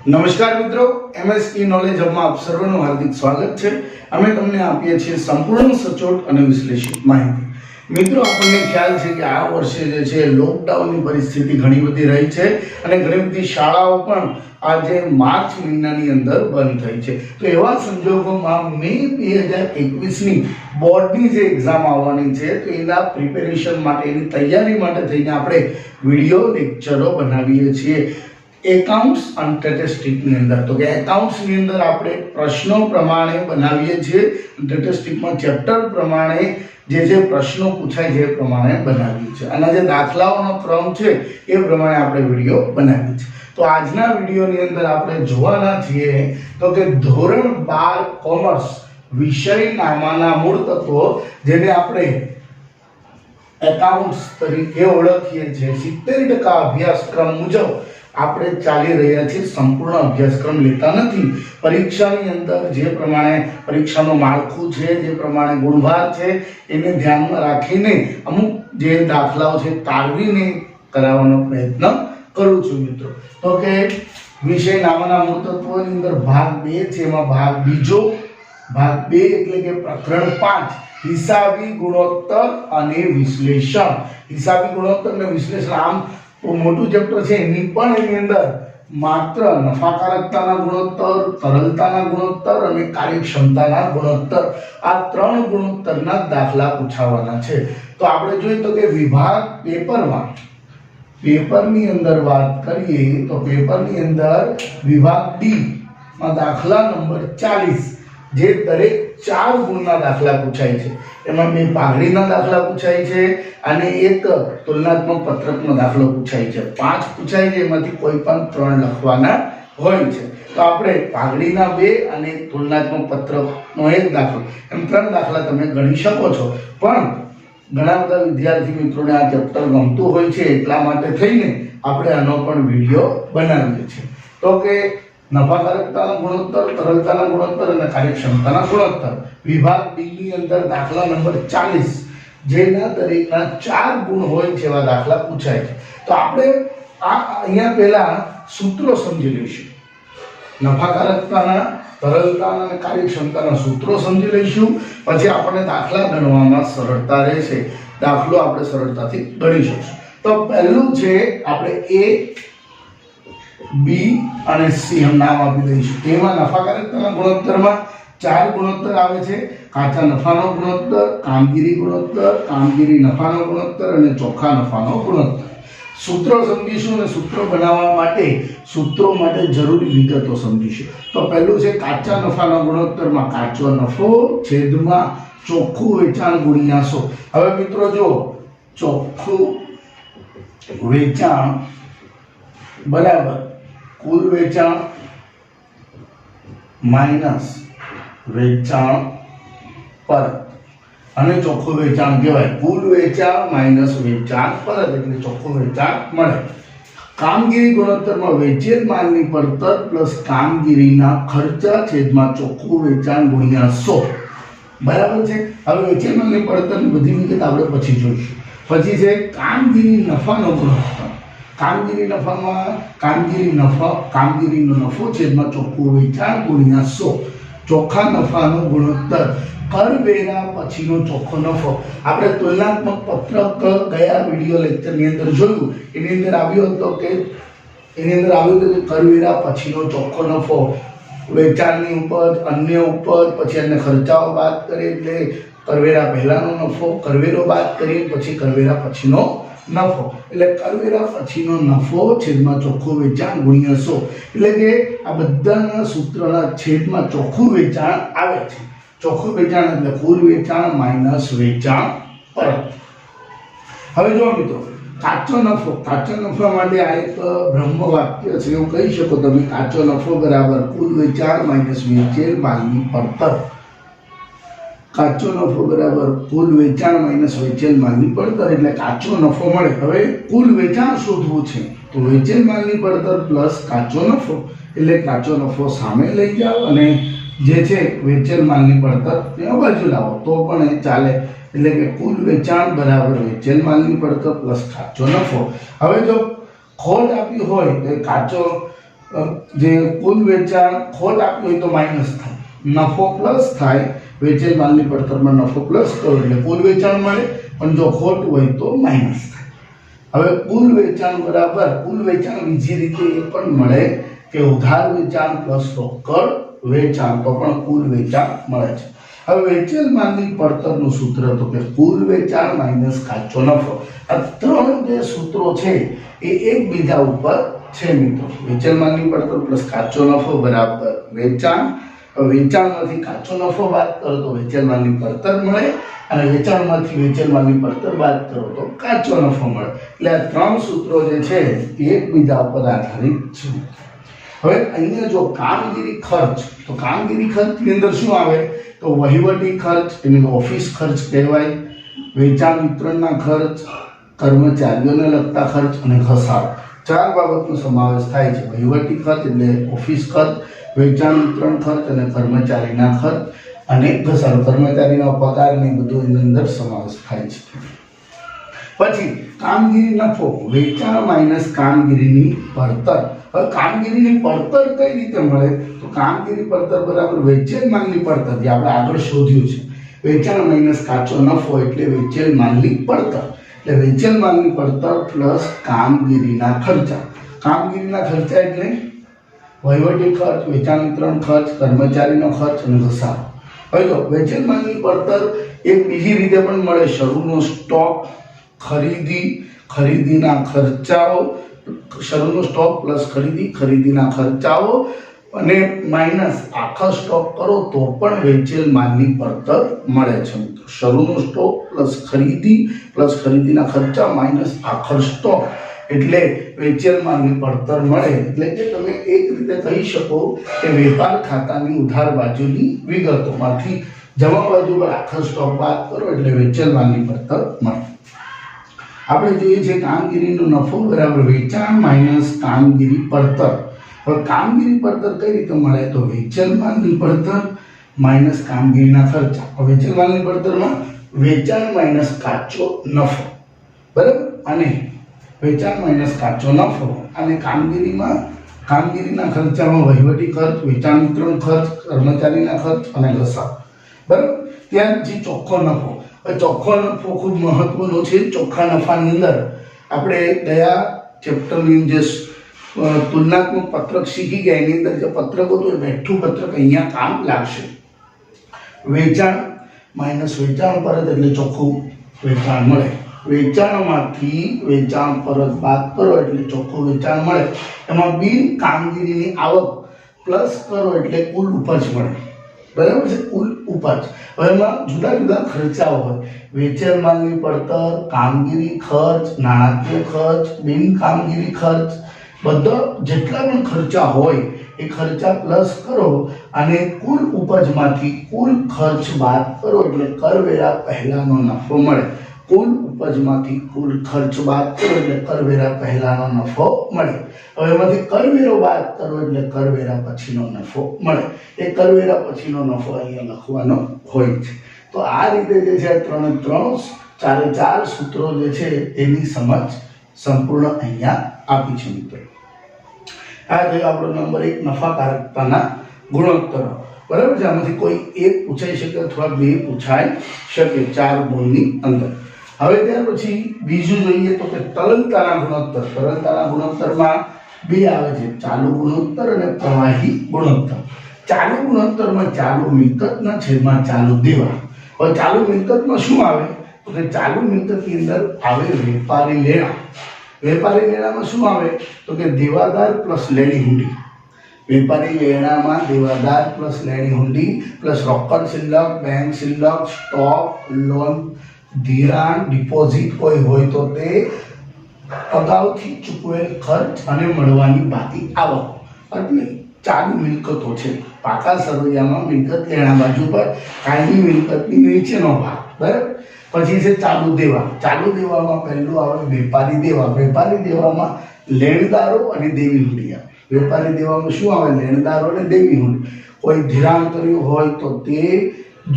નમસ્કાર મિત્રો, એમએસઈ નોલેજ હબમાં આપ સર્વનું હાર્દિક સ્વાગત છે। અમે તમને આપીએ છીએ સંપૂર્ણ સચોટ અને વિશ્લેષિત માહિતી। મિત્રો, આપણને ખ્યાલ છે કે આ વર્ષે જે છે લોકડાઉનની પરિસ્થિતિ ઘણી બધી રહી છે અને ઘણી બધી શાળાઓ પણ આજે માર્ચ મહિનાની અંદર બંધ થઈ છે। તો એવા સંજોગોમાં મે 2021ની બોર્ડની જે એક્ઝામ આવવાની છે તો એના પ્રિપેરેશન માટે, એની તૈયારી માટે થઈને આપણે વિડીયો લેક્ચરો બનાવીએ છીએ એકાઉન્ટ્સ અને સ્ટેટિસ્ટિક્સની અંદર। તો કે એકાઉન્ટ્સની અંદર આપણે પ્રશ્નો પ્રમાણે બનાવીએ છીએ, સ્ટેટિસ્ટિક્સમાં ચેપ્ટર પ્રમાણે જે પ્રશ્નો પૂછાય છે એ પ્રમાણે બનાવીએ છીએ અને જે દાખલાઓનો ક્રમ છે એ પ્રમાણે આપણે વિડીયો બનાવીએ છીએ। તો આજના વિડીયોની અંદર આપણે જોવાના છીએ તો કે ધોરણ 12 કોમર્સ વિષયનામાંના મૂળ તત્વો, જેને આપણે એકાઉન્ટ્સ તરીકે ઓળખીએ છીએ, 70% અભ્યાસક્રમ મુજબ આપણે ચાલી રહ્યા છીએ। સંપૂર્ણ અભ્યાસક્રમ લેતા નથી। પરીક્ષાની અંદર જે પ્રમાણે પરીક્ષાનું માળખું છે, જે પ્રમાણે ગુણભાર છે, એને ધ્યાનમાં રાખીને અમુક જે દાખલાઓ છે તારવીને કરાવવાનો પ્રયત્ન કરું છું મિત્રો। તો કે વિષયનામાંના મૂળ તત્વોની અંદર ભાગ 2 છે, એમાં ભાગ બીજો, ભાગ 2 એટલે કે પ્રકરણ 5 હિસાબી ગુણોત્તર અને વિશ્લેષણ। હિસાબી ગુણોત્તર અને વિશ્લેષણ આમ મોટું ચેપ્ટર છે, એની પણ એની અંદર માત્ર નફાકારકતાના ગુણોત્તર, તરલતાના ગુણોત્તર અને કાર્યક્ષમતાના ગુણોત્તર, આ 3 ગુણોત્તરના દાખલા પૂછાવાના છે। તો આપણે જોઈએ તો કે વિભાગ પેપરની અંદર વાત કરીએ તો પેપરની અંદર વિભાગ ડી માં દાખલા નંબર 40, જે દરેક 4 ગુણના દાખલા પૂછાય છે। એમાં 2 પાઘડીના દાખલા પૂછાય છે અને 1 તુલનાત્મક પત્રકનો દાખલો પૂછાય છે। 5 પૂછાય છે, એમાંથી કોઈ પણ 3 લખવાના હોય છે। તો આપણે પાઘડીના 2 અને તુલનાત્મક પત્રકનો 1 દાખલો, એમ 3 દાખલા તમે ગણી શકો છો। પણ ઘણા બધા વિદ્યાર્થી મિત્રોને આ ચેપ્ટર ગમતું હોય છે, એટલા માટે થઈને આપણે આનો પણ વિડીયો બનાવીએ છીએ। તો કે નફાકારકતાના ગુણોત્તર, તરલતાના ગુણોત્તર અને કાર્યક્ષમતાના ગુણોત્તર, વિભાગ ડી ની અંદર દાખલા નંબર 40, જેના દરેકના 4 ગુણ હોય છે એવા દાખલા પૂછાય છે। તો આપણે અહીંયા પહેલા સૂત્રો સમજી લઈશું। નફાકારકતાના, તરલતાના અને કાર્યક્ષમતાના સૂત્રો સમજી લઈશું, પછી આપણને દાખલા ગણવામાં સરળતા રહેશે, દાખલો આપણે સરળતાથી ગણી શકશું। તો પહેલું છે, આપણે એ, બી અને સી એમ નામ આપી દઈશું। તેમાં નફાકારકતાના ગુણોત્તરમાં 4 ગુણોત્તર આવે છે: કાચા નફાનો ગુણોત્તર, કામગીરી ગુણોત્તર, કામગીરી નફાનો ગુણોત્તર અને ચોખ્ખા નફાનો ગુણોત્તર। સૂત્રો સમજીશું અને સૂત્રો બનાવવા માટે સૂત્રો માટે જરૂરી વિગતો સમજીશું। તો પહેલું છે કાચા નફાના ગુણોત્તરમાં કાચો નફો છેદમાં ચોખ્ખું વેચાણ ગુણ્યા 100। હવે મિત્રો જો, ચોખ્ખું વેચાણ બરાબર કુલ વેચાણ માઈનસ વેચાણ પરત, અને ચોખ્ખું વેચાણ કહેવાય કુલ વેચાણ માઈનસ વેચાણ પરત, એટલે ચોખ્ખું વેચાણ મળે। કામગીરી ગુણોત્તરમાં વેચેલ માલની પડતર પ્લસ કામગીરીના ખર્ચા છેદમાં ચોખ્ખું વેચાણ ગુણ્યા 100, બરાબર છે। હવે વેચેલ માલની પડતરની બધી વિગત આપણે પછી જોઈશું। પછી છે કામગીરી નફાનો ગુણોત્તર। કામગીરી નફામાં કામગીરીનો નફો છેદમાં ચોખ્ખું વેચાણ ગુણ્યા 100, ચોખ્ખા નફાનો ગુણોત્તર કરવેરા પછીનો ચોખ્ખો નફો। આપણે તુલનાત્મક પત્રક ગયા વિડિયો લેક્ચરની અંદર જોયું, એની અંદર આવ્યું હતું કે કરવેરા પછીનો ચોખ્ખો નફો, વેચાણની ઉપજ, અન્ય ઉપજ, પછી અન્ય ખર્ચાઓ બાદ કરીએ એટલે કરવેરા પહેલાનો નફો, કરવેરો બાદ કરીએ પછી કરવેરા પછીનો નફો, એટલે કરવેરા પછીનો નફો છેદમાં ચોખ્ખું વેચાણ ગુણ્યા 100, એટલે કે આ બધાના સૂત્રના છેદમાં ચોખ્ખું વેચાણ આવે છે। ચોખ્ખું વેચાણ એટલે કુલ વેચાણ માઈનસ વેચાણ પરત। હવે જો મિત્રો, કાચો નફા માટે આ એક બ્રહ્મ વાક્ય છે, એવું કહી શકો તમે, કાચો નફો બરાબર કુલ વેચાણ માઈનસ વેચેલ માલની પડતર। કાચો નફો બરાબર કુલ વેચાણ માઈનસ વેચેલ માલની પડતર, એટલે કાચો નફો મળે। હવે કુલ વેચાણ શોધવું છે તો વેચેલ માલની પડતર પ્લસ કાચો નફો, એટલે કાચો નફો સામે લઈ જાઓ અને જે છે વેચેલ માલની પડતર તેનો બાજુ લાવો તો પણ એ ચાલે। એટલે કે કુલ વેચાણ બરાબર વેચેલ માલની પડતર પ્લસ કાચો નફો। હવે જો ખોટ આપી હોય તો કાચો જે કુલ વેચાણ ખોટ આપ્યું હોય તો માઇનસ થાય, નફો પ્લસ થાય, વેચેલ માલની પડતરમાં નફો પ્લસ કરો એટલે કુલ વેચાણ મળે, પણ જો ખોટ હોય તો માઇનસ થાય. હવે કુલ વેચાણ બરાબર કુલ વેચાણ બીજી રીતે એ પણ મળે કે ઉધાર વેચાણ પ્લસ રોકડ વેચાણ તો પણ કુલ વેચાણ મળે છે. હવે વેચેલ માલની પડતરનું સૂત્ર તો કે કુલ વેચાણ માઇનસ કાચો નફો. આ ત્રણ જે સૂત્રો છે એ એકબીજા ઉપર છે મિત્રો. વેચેલ માલની પડતર પ્લસ કાચો નફો બરાબર વેચાણ. વેચાણમાંથી કાચો નફો બાદ કરો તો વેચેલ માલની પડતર મળે, અને વેચાણમાંથી વેચેલ માલની પડતર બાદ કરો તો કાચો નફો મળે. એટલે આ ત્રણ સૂત્રો જે છે એ એકબીજા ઉપર આધારિત છે. હવે અહીંયા જો કામગીરી ખર્ચ, તો કામગીરી ખર્ચની અંદર શું આવે તો વહીવટી ખર્ચ, એને ઓફિસ ખર્ચ કહેવાય, વેચાણ વિતરણના ખર્ચ, કર્મચારીઓને લગતા ખર્ચ અને ઘસારો, ચાર બાબતનો સમાવેશ થાય છે. વહીવટી ખર્ચ એટલે ઓફિસ ખર્ચ, વેચાણ વિતરણ ખર્ચ અને કર્મચારીના ખર્ચ અને ઘસારો, કર્મચારીનો પગાર ને બધું એની અંદર સમાવેશ થાય છે. પછી કામગીરી નફો, વેચાણ માઇનસ કામગીરીની પડતર. હવે કામગીરીની પડતર કઈ રીતે મળે તો કામગીરી પડતર બરાબર વેચેલ માલની પડતર, જે આપણે આગળ શોધ્યું છે. વેચાણ માઇનસ કાચો નફો એટલે વેચેલ માલની પડતર. એટલે વેચેલ માલની પડતર પ્લસ કામગીરીના ખર્ચા. કામગીરીના ખર્ચા એટલે વહીવટી ખર્ચ, વેચાણ વિતરણ ખર્ચ, કર્મચારીનો ખર્ચ અને ઘસારો. હવે જો વેચેલ માલની પડતર એક બીજી રીતે પણ મળે, શરૂનો સ્ટોક, ખરીદીના ખર્ચાઓ, શરૂનો સ્ટોક પ્લસ ખરીદીના ખર્ચાઓ અને માઇનસ આખો સ્ટોક કરો તો પણ વેચેલ માલની પડતર મળે છે મિત્રો. શરૂનો સ્ટોક પ્લસ ખરીદીના ખર્ચા માઇનસ આખો સ્ટોક એટલે વેચેલ માલની પડતર મળે. એટલે કે તમે એક રીતે કહી શકો કે વેપાર ખાતાની ઉધાર બાજુની વિગતોમાંથી જમા બાજુ પર આખો સ્ટોક બાદ કરો એટલે વેચેલ માલની પડતર મળે. આપણે જોઈએ છે કામગીરીનો નફો બરાબર વેચાણ માઇનસ કામગીરી પડતર. હવે કામગીરી પડતર કઈ રીતે મળે તો વેચેલ માલની પડતર માઇનસ કામગીરીના ખર્ચા. વેચેલ માલની પડતરમાં વેચાણ માઇનસ કાચો નફો બરાબર, અને વેચાણ માઇનસ કાચો નફો, અને કામગીરીના ખર્ચામાં વહીવટી ખર્ચ, વેચાણ વિતરણ ખર્ચ, કર્મચારીના ખર્ચ અને ઘસારો બરાબર. ત્યાર પછી ચોખ્ખો નફો. ચોખ્ખો નફો ખૂબ મહત્વનો છે. ચોખ્ખા નફાની અંદર આપણે ગયા ચેપ્ટરની જે તુલનાત્મક પત્રક શીખી ગયા એની અંદર જે પત્રક હતું એ બેઠું પત્રક અહીંયા કામ લાગશે. વેચાણ માઇનસ વેચાણ પરત એટલે ચોખ્ખું વેચાણ મળે. વેચાણમાંથી વેચાણ પરત બાદ કરો એટલે ચોખ્ખું વેચાણ મળે. એમાં બિન કામગીરીની આવક પ્લસ કરો એટલે કુલ ઉપજ મળે બરાબર છે, કુલ ઉપજ. હવે એમાં જુદા જુદા ખર્ચાઓ હોય, વેચેલ માલની પડતર, કામગીરી ખર્ચ, નાણાકીય ખર્ચ, બિન કામગીરી ખર્ચ, બધા જેટલા પણ ખર્ચા હોય એ ખર્ચા પ્લસ કરો અને કુલ ઉપજમાંથી કુલ ખર્ચ બાદ કરો એટલે કરવેરા પહેલાનો નફો મળે. કુલ ઉપજમાંથી કુલ ખર્ચ બાદ કરો એટલે કરવેરા પહેલાનો નફો મળે. હવે એમાંથી કરવેરો બાદ કરો એટલે કરવેરા પછીનો નફો મળે. એ કરવેરા પછીનો નફો અહીંયા લખવાનો હોય છે. તો આ રીતે જે છે ચારે ચાર સૂત્રો જે છે એની સમજ સંપૂર્ણ અહીંયા આપી છે મિત્રો. આ થયો આપણો નંબર 1 નફાકારકતાના ગુણોત્તરો બરાબર છે. આમાંથી કોઈ એક પૂછાઈ શકે અથવા બે પૂછાઈ શકે 4 ગુણની અંદર. હવે ત્યાર પછી બીજું જોઈએ તો કે તરલતાના ગુણોત્તર. તરલતાના ગુણોત્તરમાં બે આવે છે, ચાલુ ગુણોત્તર અને પ્રવાહી ગુણોત્તર. ચાલુ ગુણોત્તરમાં ચાલુ મિલકતના છેદમાં ચાલુ દેવા. હવે ચાલુ મિલકતમાં શું આવે તો કે ચાલુ મિલકતની અંદર આવે વેપારી લેણા. વેપારી લેણામાં શું આવે તો કે દેવાદાર પ્લસ લેણી હુંડી. વેપારી લેણામાં દેવાદાર પ્લસ લેણી હુંડી પ્લસ રોકડ શિલ્લક, બેંક શિલ્લક, સ્ટોક, લોન, ધિરાણ, ડિપોઝિટ કોઈ હોય તો તે, અગાઉથી ચૂકવેલ ખર્ચ અને મળવાની બાકી આવક. એટલે ચાલુ મિલકતો છે. પાકા સરવૈયામાં મિલકત લેણા બાજુ પર કાયમી મિલકતની નીચેનો ભાગ બરાબર. પછી છે ચાલુ દેવા. ચાલુ દેવામાં પહેલું આવે વેપારી દેવા. વેપારી દેવામાં લેણદારો અને દેવી હુંડી આવે. વેપારી દેવામાં શું આવે? લેણદારો અને દેવી હુંડી. કોઈ ધિરાણ કર્યું હોય તો તે,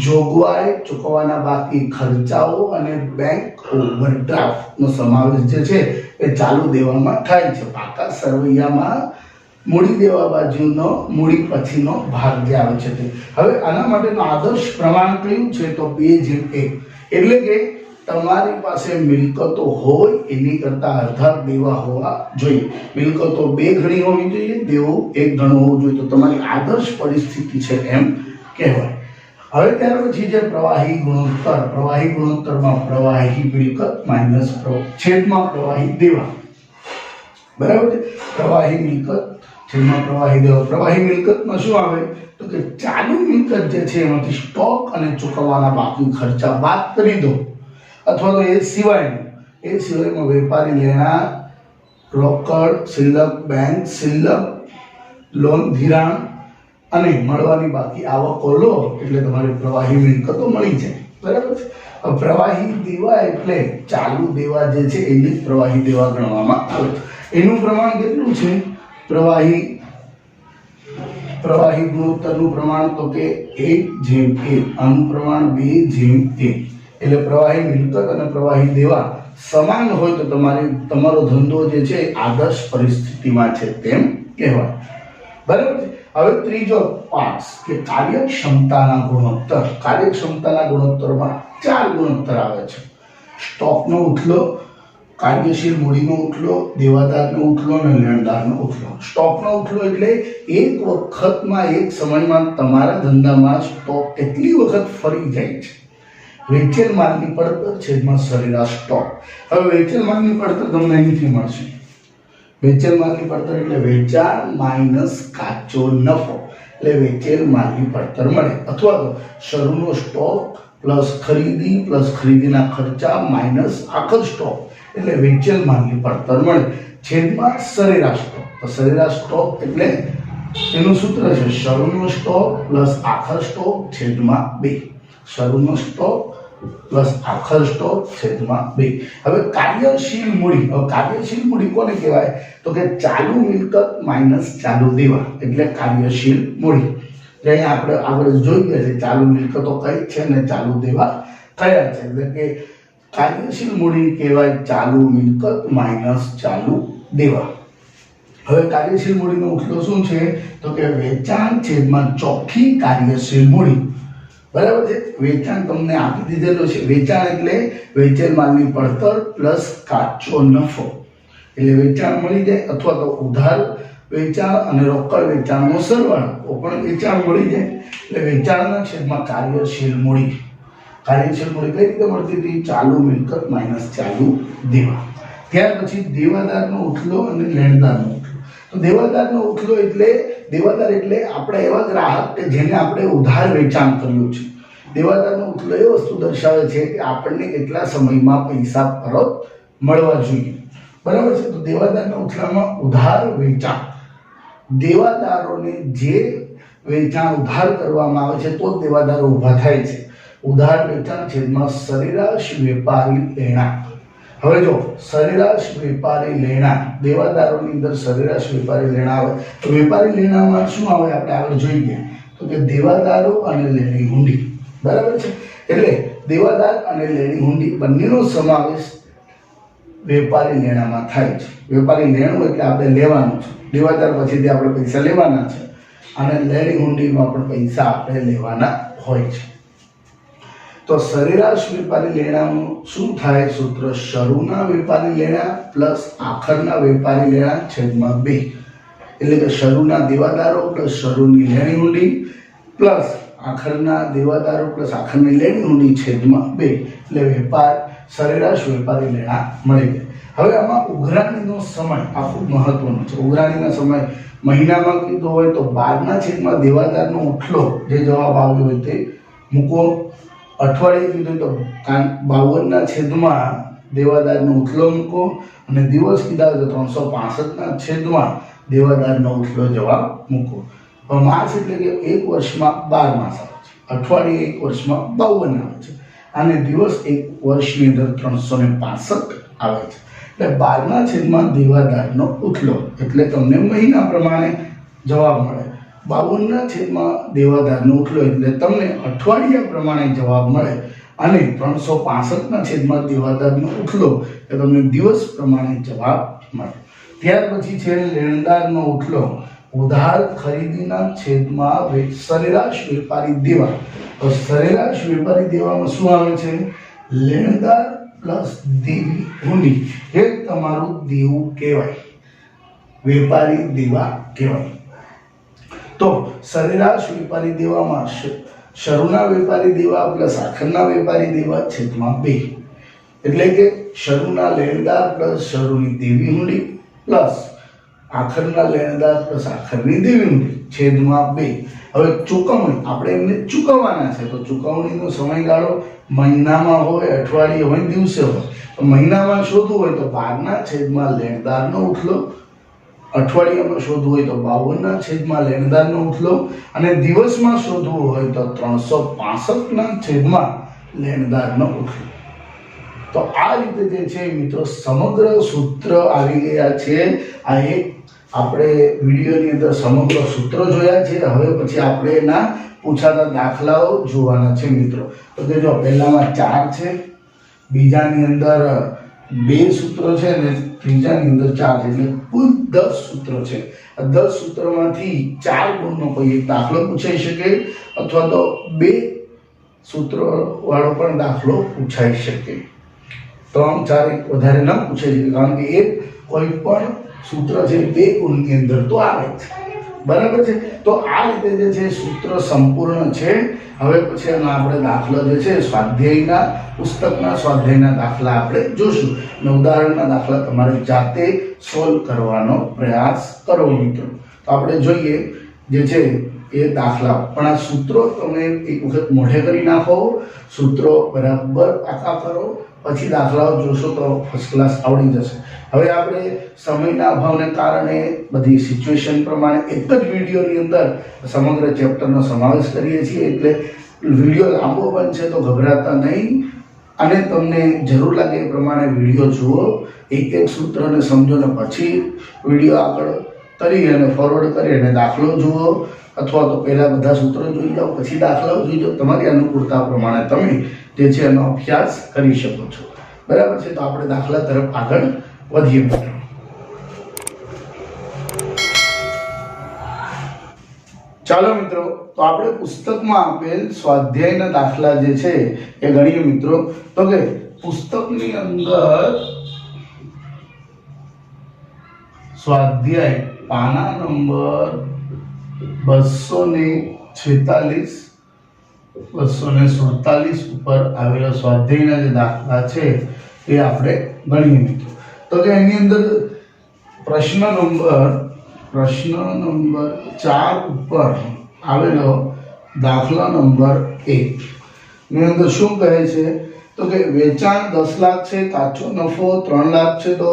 જોગવાઈ, ચૂકવવાના બાકી ખર્ચાઓ અને બેંક ઓવરડ્રાફ્ટનો સમાવેશ જે છે એ ચાલુ દેવામાં થાય છે. પાકા સરવૈયામાં મૂડી દેવા બાજુનો મૂડી પછીનો ભાગ જે આવે છે તે. હવે આના માટેનું આદર્શ પ્રમાણ કયું છે તો 2:1. એટલે કે તમારી પાસે મિલકતો હોય એની કરતા અડધા દેવા હોવા જોઈએ. મિલકતો 2 ગણી હોવી જોઈએ, દેવો 1 ગણો હોવો જોઈએ, તો તમારી આદર્શ પરિસ્થિતિ છે એમ કહેવાય. હવે ત્યાર પછી છે પ્રવાહી ગુણોત્તર. પ્રવાહી ગુણોત્તરમાં પ્રવાહી મિલકત માઇનસ છેદમાં પ્રવાહી દેવા. બરાબર છે. પ્રવાહી મિલકત છેદમાં પ્રવાહી દેવા. પ્રવાહી મિલકતમાં શું આવે તો કે ચાલુ મિલકત જે છે એમાંથી સ્ટોક અને ચૂકવવાના બાકી ખર્ચા બાદ કરી દો, અથવા તો એ સિવાયમાં વેપારી લેણા, રોકડ, શિલ્લક, બેંક શિલ્લક, લોન ધિરાણ અને મળવાની બાકી આવકો લો એટલે તમારી પ્રવાહી મિલકતો મળી જાય. બરાબર છે. પ્રવાહી દેવા એટલે ચાલુ દેવા જે છે એને પ્રવાહી દેવા ગણવામાં આવે છે. એનું પ્રમાણ કેટલું છે? પ્રવાહી ગુણોત્તરનું પ્રમાણ તો કે 1:1. આનું પ્રમાણ 2:1. એટલે પ્રવાહી મિલકત અને પ્રવાહી દેવા સમાન હોય તો તમારો ધંધો જે છે આદર્શ પરિસ્થિતિમાં છે તેમ કહેવાય. બરાબર છે. હવે ત્રીજો પાઠ કે કાર્યક્ષમતાના ગુણોત્તર. કાર્યક્ષમતાના ગુણોત્તરમાં 4 ગુણોત્તર આવે છે. સ્ટોકનો ઉથલો, કાર્યશીલ મૂડીનો ઉથલો, દેવાદારનો ઉથલો અને લેણદારનો ઉથલો. સ્ટોકનો ઉથલો એટલે એક વખતમાં એક સમયમાં તમારા ધંધામાં સ્ટોક કેટલી વખત ફરી જાય છે. વેચેલ માલની પડતર છેદમાં સરેરાશ સ્ટોક. હવે વેચેલ માલની પડતર તમને અહીંથી મળશે. વેચેલ માલની પડતર એટલે વેચાણ માઇનસ કાચો નફો, એટલે વેચેલ માલની પડતર મળે. અથવા તો શરૂનો સ્ટોક પ્લસ ખરીદી પ્લસ ખરીદીના ખર્ચા માઇનસ આખર સ્ટોક એટલે વેચેલ માલની પડતર મળે છેદમાં સરેરાશ સ્ટોક. તો સરેરાશ સ્ટોક એટલે એનું સૂત્ર છે શરૂનો સ્ટોક પ્લસ આખર સ્ટોક છેદમાં 2. શરૂનો સ્ટોક પ્લસ આખર સ્ટોક છેદમાં 2. હવે કાર્યશીલ મૂડી. હવે કાર્યશીલ મૂડી કોને કહેવાય તો કે ચાલુ મિલકત માઇનસ ચાલુ દેવા એટલે કાર્યશીલ મૂડી. જે અહીંયા આપણે આગળ જોઈ ગયા છે ચાલુ મિલકતો કઈ છે ને ચાલુ દેવા કયા છે. એટલે કે કાર્યશીલ મૂડી કહેવાય ચાલુ મિલકત માઇનસ ચાલુ દેવા. હવે કાર્યશીલ મૂડીનો ઉથલો શું છે તો કે વેચાણ છેદમાં ચોખ્ખી કાર્યશીલ મૂડી. બરાબર છે. વેચાણ તમને આપી દીધેલું છે. વેચાણ એટલે વેચેલ માલની પડતર પ્લસ કાચો નફો એટલે વેચાણ મળી જાય, અથવા તો ઉધાર વેચાણ અને રોકડ વેચાણનો સરવાળો પણ વેચાણ મળી જાય. એટલે વેચાણના છેદમાં કાર્યશીલ મૂડી. કાર્યશીલ મૂડી કઈ રીતે મળતી હતી? ચાલુ મિલકત માઇનસ ચાલુ દેવા. ત્યાર પછી દેવાદારનો ઉથલો અને લેણદારનો ઉથલો. તો દેવાદારનો ઉથલો એટલે દેવાદાર એટલે આપણે એવા ગ્રાહક કે જેને આપણે ઉધાર વેચાણ કર્યું છે. દેવાદારનો ઉથલો એ વસ્તુ દર્શાવે છે કે આપણને કેટલા સમયમાં પૈસા પરત મળવા જોઈએ. બરાબર છે. તો દેવાદારના ઉથલામાં ઉધાર વેચાણ, દેવાદારોને જે વેચાણ ઉધાર કરવામાં આવે છે તો જ દેવાદારો ઊભા થાય છે. ઉધાર વેચાણ છેદમાં સરેરાશ વેપારી લેણા. હવે જો સરેરાશ વેપારી લેણા, દેવાદારોની અંદર સરેરાશ વેપારી લેણા આવે તો વેપારી લેણામાં શું આવે આપણે આગળ જોઈ ગયા તો કે દેવાદારો અને લેણી હુંડી. બરાબર છે. એટલે દેવાદાર અને લેણી હુંડી બંનેનો સમાવેશ વેપારી લેણામાં થાય છે. વેપારી લેણું એટલે આપણે લેવાનું છે, દેવાદાર પછીથી આપણે પૈસા લેવાના છે, અને લેણી હુંડીમાં પણ પૈસા આપણે લેવાના હોય છે. તો સરેરાશ વેપારી લેણાનું શું થાય? સૂત્ર શરૂના વેપારી લેણા પ્લસ આખરના વેપારી લેણા છેદમાં 2. એટલે કે શરૂના દેવાદારો પ્લસ શરૂની લેણી હુંડી પ્લસ આખરના દેવાદારો પ્લસ આખરની લેણી હુંડી છેદમાં 2 એટલે વેપાર સરેરાશ વેપારી લેણા મળી જાય. હવે આમાં ઉઘરાણીનો સમય આ ખૂબ મહત્વનો છે. ઉઘરાણીનો સમય મહિનામાં કીધો હોય તો 12/છેદમાં દેવાદારનો ઉઠલો જે જવાબ આવ્યો હોય તે મૂકો. અઠવાડિયે કીધું તો 52/છેદમાં દેવાદારનો ઉથલો મૂકો, અને દિવસ કીધા હોય તો 365/છેદમાં દેવાદારનો ઉથલો જવાબ મૂકો. માસ એટલે કે એક વર્ષમાં 12 માસ આવે છે, અઠવાડિયે એક વર્ષમાં 52 આવે છે, અને દિવસ એક વર્ષની અંદર 365 આવે છે. એટલે 12/છેદમાં દેવાદારનો ઉથલો એટલે તમને મહિના પ્રમાણે જવાબ મળે. 52/છેદમાં દેવાદારનો ઉથલો એટલે તમને અઠવાડિયા પ્રમાણે જવાબ મળે, અને 365/છેદમાં દેવાદારનો ઉથલો એટલે તમને દિવસ પ્રમાણે જવાબ મળે. ત્યાર પછી છે લેણદારનો ઉથલો. ઉધાર ખરીદીના છેદમાં સરેરાશ વેપારી દેવા. તો સરેરાશ વેપારી દેવામાં શું આવે છે? લેણદાર પ્લસ દેવી હુંડી, એ તમારું દેવું કહેવાય, વેપારી દેવા કહેવાય. તો સરેરાશ વેપારી દેવામાં શરૂના વેપારી દેવા પ્લસ આખરના વેપારી દેવા છેદમાં 2, એટલે કે શરૂના લેણદાર પ્લસ શરૂની દેવી હુંડી પ્લસ આખરના લેણદાર પ્લસ આખરની દેવી હુંડી છેદમાં 2. હવે ચૂકવણી આપણે એમને ચૂકવવાના છે, તો ચૂકવણીનો સમયગાળો મહિનામાં હોય, અઠવાડિયે હોય, દિવસે હોય. તો મહિનામાં શોધવું હોય તો 12 છેદમાં લેણદારનો ઉથલો, અઠવાડિયામાં શોધવું હોય તો 52 છેદમાં લેણદારનો ઉથલો, અને દિવસમાં શોધવું હોય તો 365 છેદમાં લેણદારનો ઉથલો. તો આ રીતે જે છે મિત્રો સમગ્ર સૂત્ર આવી ગયા છે. આ એક આપણે વિડીયોની અંદર સમગ્ર સૂત્રો જોયા છે. હવે પછી આપણે એના પૂછાતા દાખલાઓ જોવાના છે મિત્રો. તો કે જો પહેલામાં 4 છે, બીજાની અંદર 2 સૂત્રો છે ને ત્રીજાની અંદર 4 છે, એટલે કુલ 10 સૂત્રો છે. આ 10 સૂત્રોમાંથી 4 ગુણનો કોઈ એક દાખલો પૂછાઈ શકે, અથવા તો 2 સૂત્રો વાળો પણ દાખલો પૂછાઈ શકે. 3, 4 વધારે ન પૂછાઈ શકે, કારણ કે એક કોઈ પણ સૂત્ર છે 2 ગુણની અંદર તો આવે છે. બરાબર છે? તો આ રીતે જે છે સૂત્ર સંપૂર્ણ છે. હવે પછી એનો આપણે દાખલો જે છે સ્વાધ્યાયના પુસ્તકના સ્વાધ્યાયના દાખલા આપણે જોશું, અને ઉદાહરણના દાખલા તમારે જાતે સોલ્વ કરવાનો પ્રયાસ કરો મિત્રો. તો આપણે જોઈએ જે છે એ દાખલા, પણ આ સૂત્રો તમે એક વખત મોઢે કરી નાખો, સૂત્રો બરાબર પાકા કરો, પછી દાખલાઓ જોશો તો ફર્સ્ટ ક્લાસ આવડી જશે. હવે આપણે સમયના અભાવને કારણે બધી સિચ્યુએશન પ્રમાણે એક જ વિડીયોની અંદર સમગ્ર ચેપ્ટરનો સમાવેશ કરીએ છીએ, એટલે વિડીયો લાંબો બનશે તો ગભરાતા નહીં, અને તમને જરૂર લાગે એ પ્રમાણે વિડીયો જુઓ, એક એક સૂત્રને સમજો ને પછી વિડીયો આગળ કરી અને ફોરવર્ડ કરી અને દાખલો જુઓ, અથવા તો પહેલાં બધા સૂત્રો જોઈ જાઓ પછી દાખલાઓ જોઈ જાઓ. તમારી અનુકૂળતા પ્રમાણે તમે જે છે એનો અભ્યાસ કરી શકો છો. બરાબર છે? તો આપણે દાખલા તરફ આગળ વધીએ મિત્રો. ચાલો મિત્રો, તો આપણે પુસ્તકમાં આપેલ સ્વાધ્યાયના દાખલા જે છે એ ગણીએ મિત્રો. તો કે પુસ્તકની અંદર સ્વાધ્યાય પાના નંબર 246 247 ઉપર આવેલા સ્વાધ્યાયના જે દાખલા છે એ આપણે ગણીએ મિત્રો. તો કે એની અંદર પ્રશ્ન નંબર 4 ઉપર આવેલો દાખલા નંબર 1 ની અંદર શું કહે છે? તો કે વેચાણ 10 લાખ છે, કાચો નફો 3 લાખ છે. તો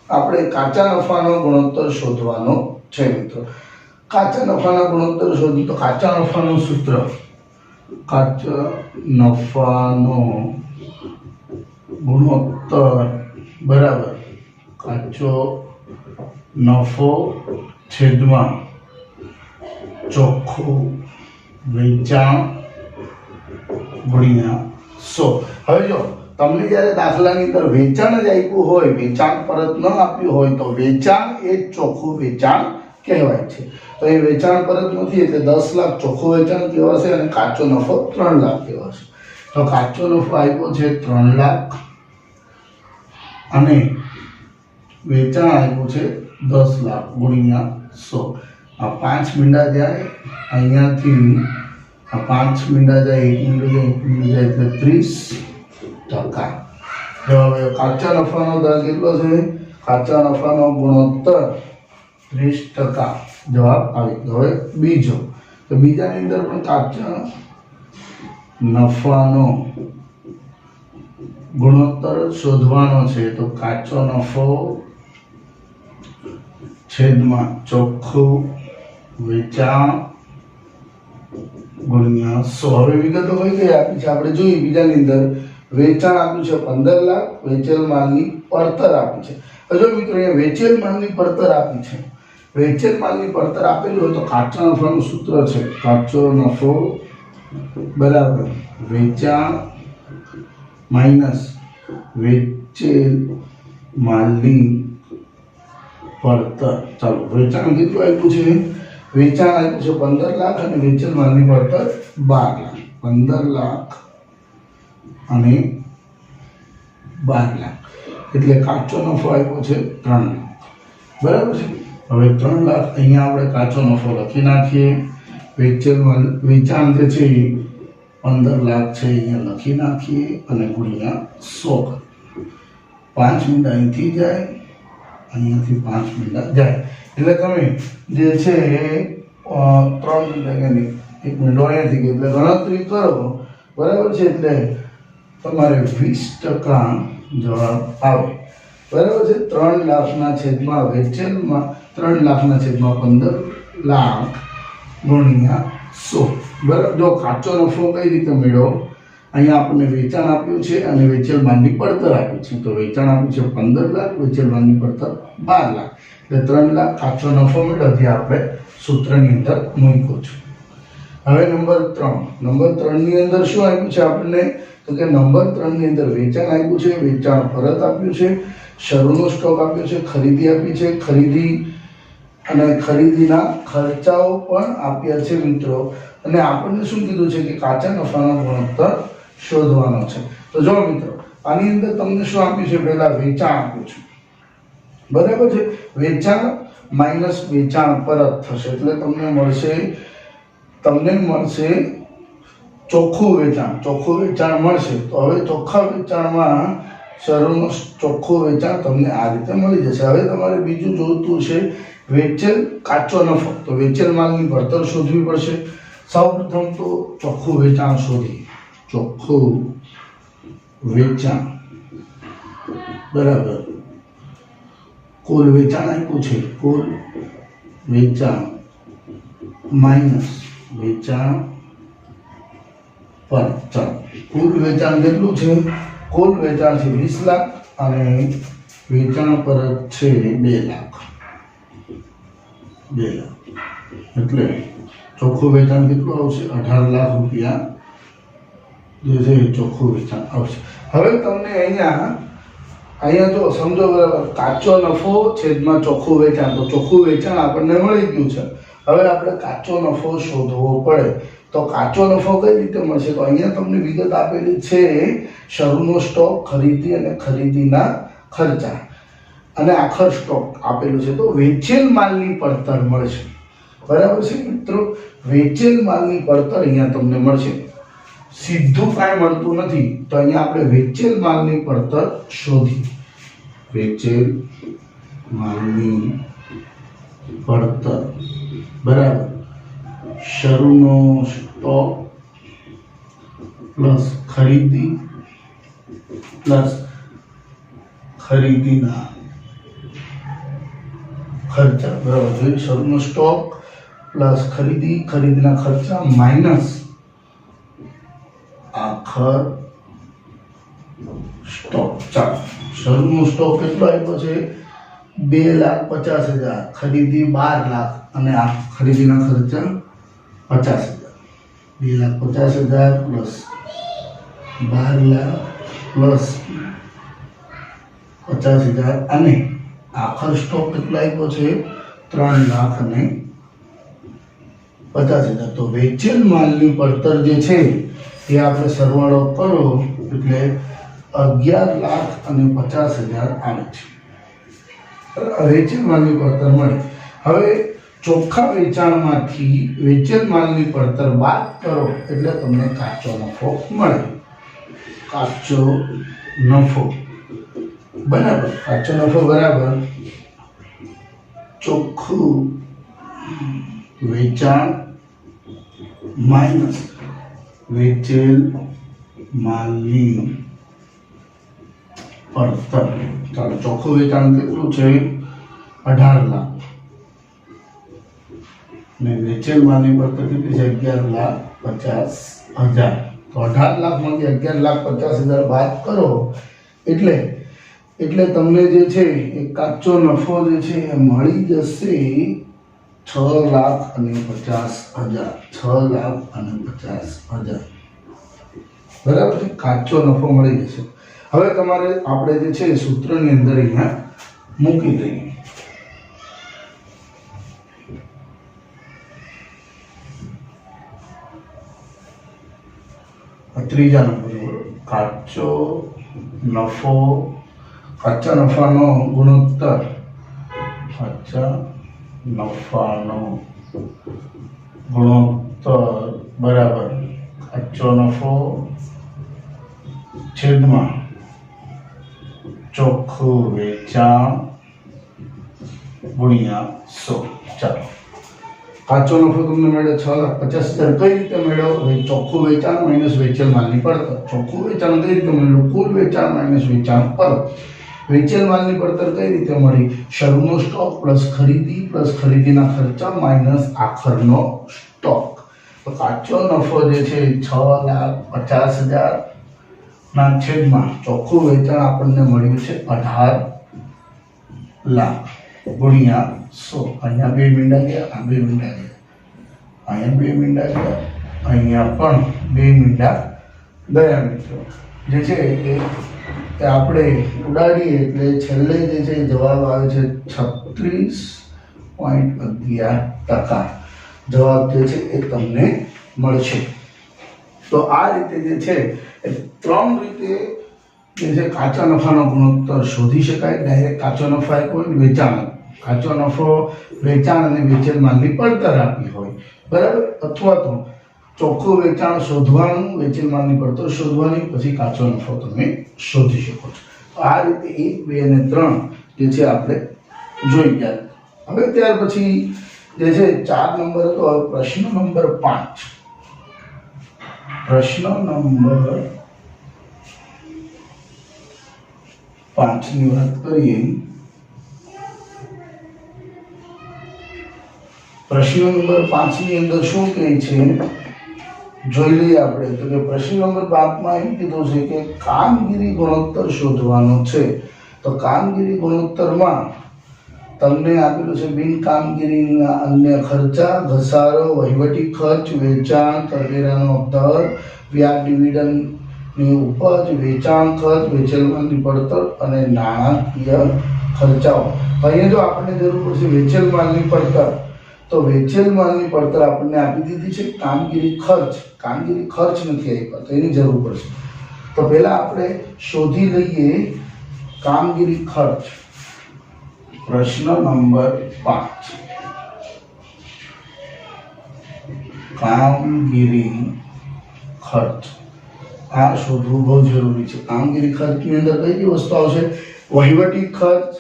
આપણે કાચા નફાનો ગુણોત્તર શોધવાનો છે મિત્રો. કાચા નફાનો ગુણોત્તર શોધવું તો કાચા નફાનું સૂત્ર, કાચા નફાનો ગુણોત્તર બરાબર કાચો નફો છેદમાં ચોખ્ખું વેચાણ ગુણ્યા 100. હવે જો તમને જ્યારે દાખલાની અંદર વેચાણ જ આપ્યું હોય, વેચાણ પરત ન આપ્યું હોય, તો વેચાણ એ ચોખ્ખું વેચાણ કહેવાય છે. તો એ વેચાણ પરત નથી, એટલે 10 લાખ ચોખ્ખું વેચાણ કહેવાશે, અને કાચો નફો 3 લાખ કહેવાશે. તો કાચો નફો આપ્યો છે 3 લાખ અને વેચાણ આપ્યું છે 10 લાખ ગુણ્યા 100. આ 5 મીંડા જાય અહીંયાથી, આ 5 મીંડા જાય, 1 મીંડું જાય, 1 મીંડું જાય, એટલે 30%. જવાબ કાચા નફાનો દર કેટલો છે? કાચા નફાનો ગુણોત્તર 30%. જવાબ આવી ગયો. હવે બીજો, તો બીજાની અંદર પણ કાચા નફાનો ગુણોત્તર શોધવાનો છે. તો કાચો નફો છેદમાં ચોખ્ખું વેચાણ ગુણ્યા 100. હવે વિગતો કઈ કઈ આપી છે આપણે જોઈએ. બીજાની અંદર વેચાણ આપ્યું છે 15 લાખ, વેચેલ માલની પડતર આપી છે. જો મિત્રો અહીંયા વેચેલ માલની પડતર આપી છે, વેચેલ માલની પડતર આપેલું હોય તો કાચા નફાનું સૂત્ર છે કાચો નફો બરાબર વેચાણ માઇનસ વેચેલ માલની પડતર. ચાલો વેચાણ કેટલું આપ્યું છે? વેચાણ આપ્યું છે 15 લાખ અને વેચેલ માલની પડતર 12 લાખ. 15 લાખ અને 12 લાખ એટલે કાચો નફો આપ્યો છે 3 લાખ. બરાબર છે. હવે 3 લાખ અહીંયા આપણે કાચો નફો લખી નાખીએ. વેચેલ માલ વેચાણ જે છે 15 લાખ છે અહીંયા લખી નાખીએ અને ગુણ્યા 100 5 મિનિટ અહીંથી જાય, અહીંયાથી 5 મિનિટ જાય એટલે તમે જે છે 3 મિનિટ અહીંયાની 1 મિનિટ અહીંયાથી ગઈ એટલે ગણતરી કરો. બરાબર છે. એટલે તમારે 20% જવાબ આવે. બરાબર છે. 3 લાખના છેદમાં વેચેલમાં 3 લાખના છેદમાં 15 લાખ ગુણ્યા 100. બરાબર. જો કાચો નફો કઈ રીતે મેળવો? અહીંયા આપણને વેચાણ આપ્યું છે અને વેચેલ માલની પડતર આપી છે. તો વેચાણ આપ્યું છે 15 લાખ, વેચેલ માલની પડતર 12 લાખ એટલે 3 લાખ કાચો નફો મેળવથી આપણે સૂત્રની અંદર મૂક્યો છે. હવે નંબર 3 ની અંદર શું આપ્યું છે આપણને? તો કે નંબર 3 ની અંદર વેચાણ આપ્યું છે, વેચાણ પરત આપ્યું છે, શરૂનો સ્ટોક આપ્યો છે, ખરીદી આપી છે, ખરીદી અને ખરીદીના ખર્ચાઓ પણ આપ્યા છે મિત્રો. અને આપણને શું કીધું છે કે કાચા નફાનો ગુણોત્તર શોધવાનો છે. તો જો મિત્રો આની અંદર તમને શું આપ્યું છે? પહેલા વેચાણ આપ્યું છે. બરાબર છે. વેચાણ માઈનસ વેચાણ પરત થશે એટલે તમને મળશે ચોખ્ખું વેચાણ. ચોખ્ખું વેચાણ મળશે. તો હવે ચોખ્ખા વેચાણમાં શરૂનું ચોખ્ખું વેચાણ તમને આ રીતે મળી જશે. હવે તમારે બીજું જોઈતું છે વેચેલ કાચો નફો. તો વેચેલ માલની પડતર શોધવી પડશે. સૌપ્રથમ તો ચોખ્ખું વેચાણ શોધીએ. ચોખ્ખું વેચાણ બરાબર કુલ વેચાણ આપ્યું છે. કુલ વેચાણ માઇનસ વેચાણ પર. ચાલો કુલ વેચાણ કેટલું છે? કુલ વેચાણ છે 20 લાખ અને વેચાણ પરત છે 2 લાખ. 2 લાખ એટલે ચોખ્ખું વેચાણ કેટલું આવશે? 18 લાખ રૂપિયા જે છે ચોખ્ખું વેચાણ આવશે. હવે તમને અહીંયા જો સમજો બરાબર, કાચો નફો છેદમાં ચોખ્ખું વેચાણ. તો ચોખ્ખું વેચાણ આપણને મળી ગયું છે. હવે આપણે કાચો નફો શોધવો પડે. તો કાચો નફો કઈ રીતે મળશે? તો અહીંયા તમને વિગત આપેલી છે. શરૂનો સ્ટોક, ખરીદી અને ખરીદીના ખર્ચા અને આખર સ્ટોક આપેલું છે. તો વેચેલ માલની પડતર મળશે. બરાબર છે મિત્રો. વેચેલ માલની પડતર અહીંયા તમને મળશે. સીધું કાંઈ મળતું નથી. તો અહીંયા આપણે વેચેલ માલની પડતર શોધી. વેચેલ માલની પડતર બરાબર શરૂનો સ્ટોક પ્લસ ખરીદી પ્લસ ખરીદીના ખર્ચા. બરાબર. શરૂનો સ્ટોક પ્લસ ખરીદીના ખર્ચા માઇનસ આખર સ્ટોક. ચાલો શરૂનો સ્ટોક કેટલો આપ્યો છે? 2,50,000. ખરીદી 12 લાખ અને આ ખરીદીના ખર્ચા 50,000. 2,50,000 પ્લસ 12 લાખ પ્લસ 50,000 અને આખર સ્ટોક કેટલો આપ્યો છે? 3 લાખ અને 50,000. તો વેચેલ માલની પડતર જે છે એ આપણે સરવાળો કરો એટલે 11,50,000 આવે છે. વેચેલ માલની પડતર મળે. હવે ચોખ્ખા વેચાણમાંથી વેચેલ માલની પડતર બાદ કરો એટલે તમને કાચો નફો મળે. કાચો નફો બરાબર. કાચો નફો બરાબર ચોખ્ખું વેચાણ માઇનસ વેચેલ માલની પડતર. ચાલો ચોખ્ખું વેચાણ કેટલું છે? 18 લાખ ને વેચેલ માલની પડતર કેટલી છે? 11,50,000. તો 18 લાખમાંથી 11,50,000 બાદ કરો એટલે તમને જે છે એ કાચો નફો જે છે એ મળી જશે 6,50,000. 6,50,000 બરાબર છે. કાચો નફો મળી જશે. હવે તમારે આપણે જે છે સૂત્રની અંદર અહીંયા મૂકી દઈએ. ત્રીજા નંબર કાચો નફો, કાચા નફાનો ગુણોત્તર, કાચા નફાનો ગુણોત્તર બરાબર કાચો નફો છેદમાં ચોખ્ખું વેચાણ ગુણ્યા 100. ચાલો, કાચો નફો તમને મળ્યો 6,50,000. કઈ રીતે મેળવ્યો? ચોખ્ખું વેચાણ માઇનસ વેચેલ માલની પડતર. ચોખ્ખું વેચાણ કઈ રીતે મળ્યું? કુલ વેચાણ માઇનસ વેચાણ પરત. વેચેલ માલની પડતર કઈ રીતે મળી? શરૂનો સ્ટોક પ્લસ ખરીદીના ખર્ચા માઇનસ આખરનો સ્ટોક. તો કાચો નફો જે છે 6,50,000 ના છેદમાં ચોખ્ખું વેચાણ આપણને મળ્યું છે 18 લાખ ગુણ્યા 100. અહીંયા 2 મીંડા ગયા, આ 2 મીંડા ગયા, અહીંયા 2 મીંડા ગયા, અહીંયા પણ 2 મીંડા ગયા. મિત્રો જે છે એ આપણે ઉડાડીએ એટલે છેલ્લે જે છે જવાબ આવે છે 36.11%. જવાબ જે છે એ તમને મળશે. તો આ રીતે જે છે એ 3 રીતે જે છે કાચા નફાનો ગુણોત્તર શોધી શકાય. ડાયરેક્ટ કાચો નફા એ કોઈ વેચાણ, કાચો નફો વેચાણ અને વેચેલ માલની પડતર આપી હોય, બરાબર, અથવા તો ચોખ્ખું વેચાણ શોધવાનું, વેચેલ માલની પડતર શોધવાની, પછી કાચો નફો તમે શોધી શકો છો. તો આ રીતે 1, 2 અને 3 જે છે આપણે જોઈ ગયા. હવે ત્યાર પછી જે છે 4 નંબર હતો. હવે પ્રશ્ન નંબર 5. પ્રશ્ન નંબર 5 ની વાત કરીએ. પ્રશ્ન નંબર 5 ની અંદર શું કહે છે જોઈ લઈએ આપણે. તો કે પ્રશ્ન નંબર 5 માં એમ કીધું છે કે કામગીરી ગુણોત્તર શોધવાનો છે. તો કામગીરી ગુણોત્તરમાં તમને આપેલું છે બિન કામગીરીના અન્ય ખર્ચા, ઘસારો, વહીવટી ખર્ચ, વેચાણ, કરવેરાનો દર, વ્યાજ, ડિવિડન્ડની ઉપજ, વેચાણ ખર્ચ, વેચેલ માલની પડતર અને નાણાકીય ખર્ચાઓ. અહીંયા જો આપણને જરૂર પડશે વેચેલ માલની પડતર, તો વેચેલ માલની પડતર આપણને આપી દીધી છે. કામગીરી ખર્ચ નથી આપ્યા, તો એની જરૂર પડશે. તો પહેલા આપણે શોધી લઈએ કામગીરી ખર્ચ. પ્રશ્ન નંબર 5. કામગીરી ખર્ચ આ શોધવું બહુ જરૂરી છે. કામગીરી ખર્ચની અંદર કઈ કઈ વસ્તુ આવશે? વહીવટી ખર્ચ,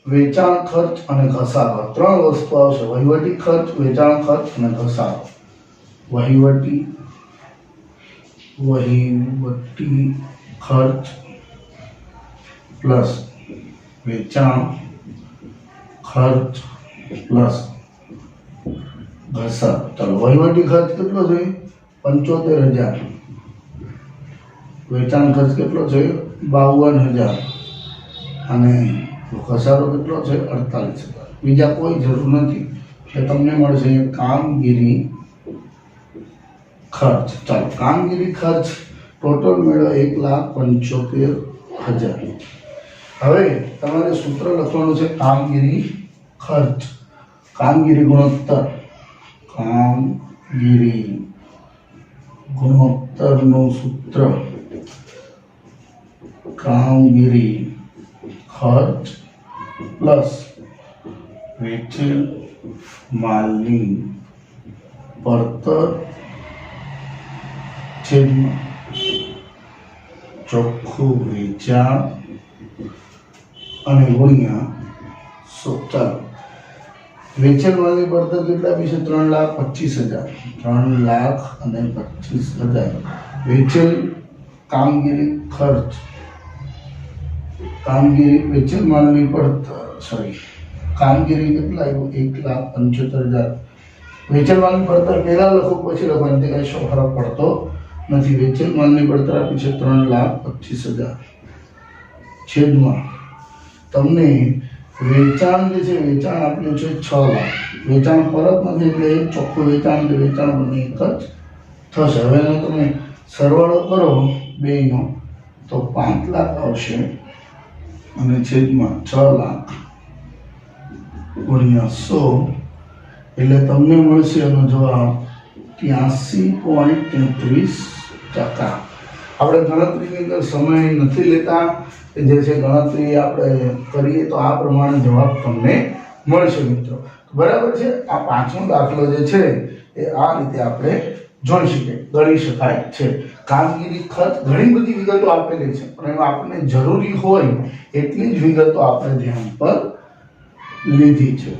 વેચાણ ખર્ચ અને ઘસારો. 3 વસ્તુ આવશે: વહીવટી ખર્ચ, વેચાણ ખર્ચ અને ઘસારો. વહીવટી ખર્ચ પ્લસ વેચાણ ખર્ચ પ્લસ ઘસારો. ચાલો, વહીવટી ખર્ચ કેટલો છે? 75,000. વેચાણ ખર્ચ કેટલો છે? 52,000. અને ઘસારો કેટલો છે? 48,000. બીજા કોઈ જરૂર નથી એટલે તમને મળશે કામગીરી ખર્ચ. ચાલો, કામગીરી ખર્ચ ટોટલ મેળવો 1,75,000. હવે તમારે સૂત્ર લખવાનું છે કામગીરી ખર્ચ, કામગીરી ગુણોત્તર. કામગીરી ગુણોત્તરનું સૂત્ર કામગીરી ખર્ચ પ્લસ વેચેલ માલની પડતર છેદમાં ચોખ્ખું વેચાણ અને ગુણ્યા 100. ચાલો, વેચેલ માલની પડતર કેટલા આપી છે? 3,25,000. 3,25,000. વેચેલ કામગીરી ખર્ચ, વેચેલ માલની પડતર કામગીરી કેટલા આવ્યું? 1,75,000. વેચેલ માલની પડતર પહેલા લખો પછી લખો, તે કઈ ફરક પડતો નથી. વેચેલ માલની પડતર આપી છે 3,25,000 છેદમાં તમને વેચાણ જે છે વેચાણ આપ્યું છે 6 લાખ. વેચાણ પરત નથી એટલે ચોખ્ખું વેચાણ બંને એક જ થશે. હવે એનો તમે સરવાળો કરો બેયનો તો 5 લાખ આવશે અને છેદમાં 6 લાખ ગુણ્યા 100 એટલે તમને મળશે એનો જવાબ 83.33 टका। આપણે ગણતરીની અંદર સમય નથી લેતા, જે છે ગણતરી આપણે કરીએ તો આ પ્રમાણે જવાબ તમને મળશે મિત્રો। બરાબર છે। આ પાંચમો દાખલો જે છે એ આ રીતે આપણે જોઈ શકીએ, ગણી શકાય છે। કામગીરી ખર્ચ ઘણી બધી વિગતો આપેલી છે, પણ એમાં આપણને જરૂરી હોય એટલી જ વિગતો આપણે ધ્યાન પર લીધી છે।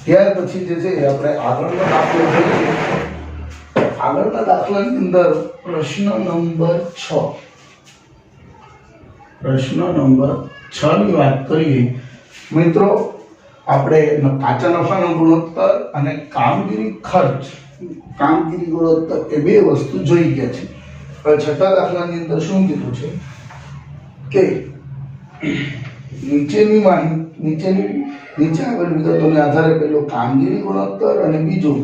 ત્યાર પછી જે છે આપણે આગળનો દાખલો જોઈએ। આગળના દાખલાની અંદર પ્રશ્ન નંબર 6 ની વાત કરીએ મિત્રો। આપણે કાચા નફાનો ગુણોત્તર અને કામગીરી ખર્ચ, કામગીરી ગુણોત્તર એ બે વસ્તુ જોઈ ગયા છે। હવે છઠ્ઠા દાખલાની અંદર શું કીધું છે કે નીચે આવેલ વિગતોને આધારે પેલો કામગીરી ગુણોત્તર અને બીજું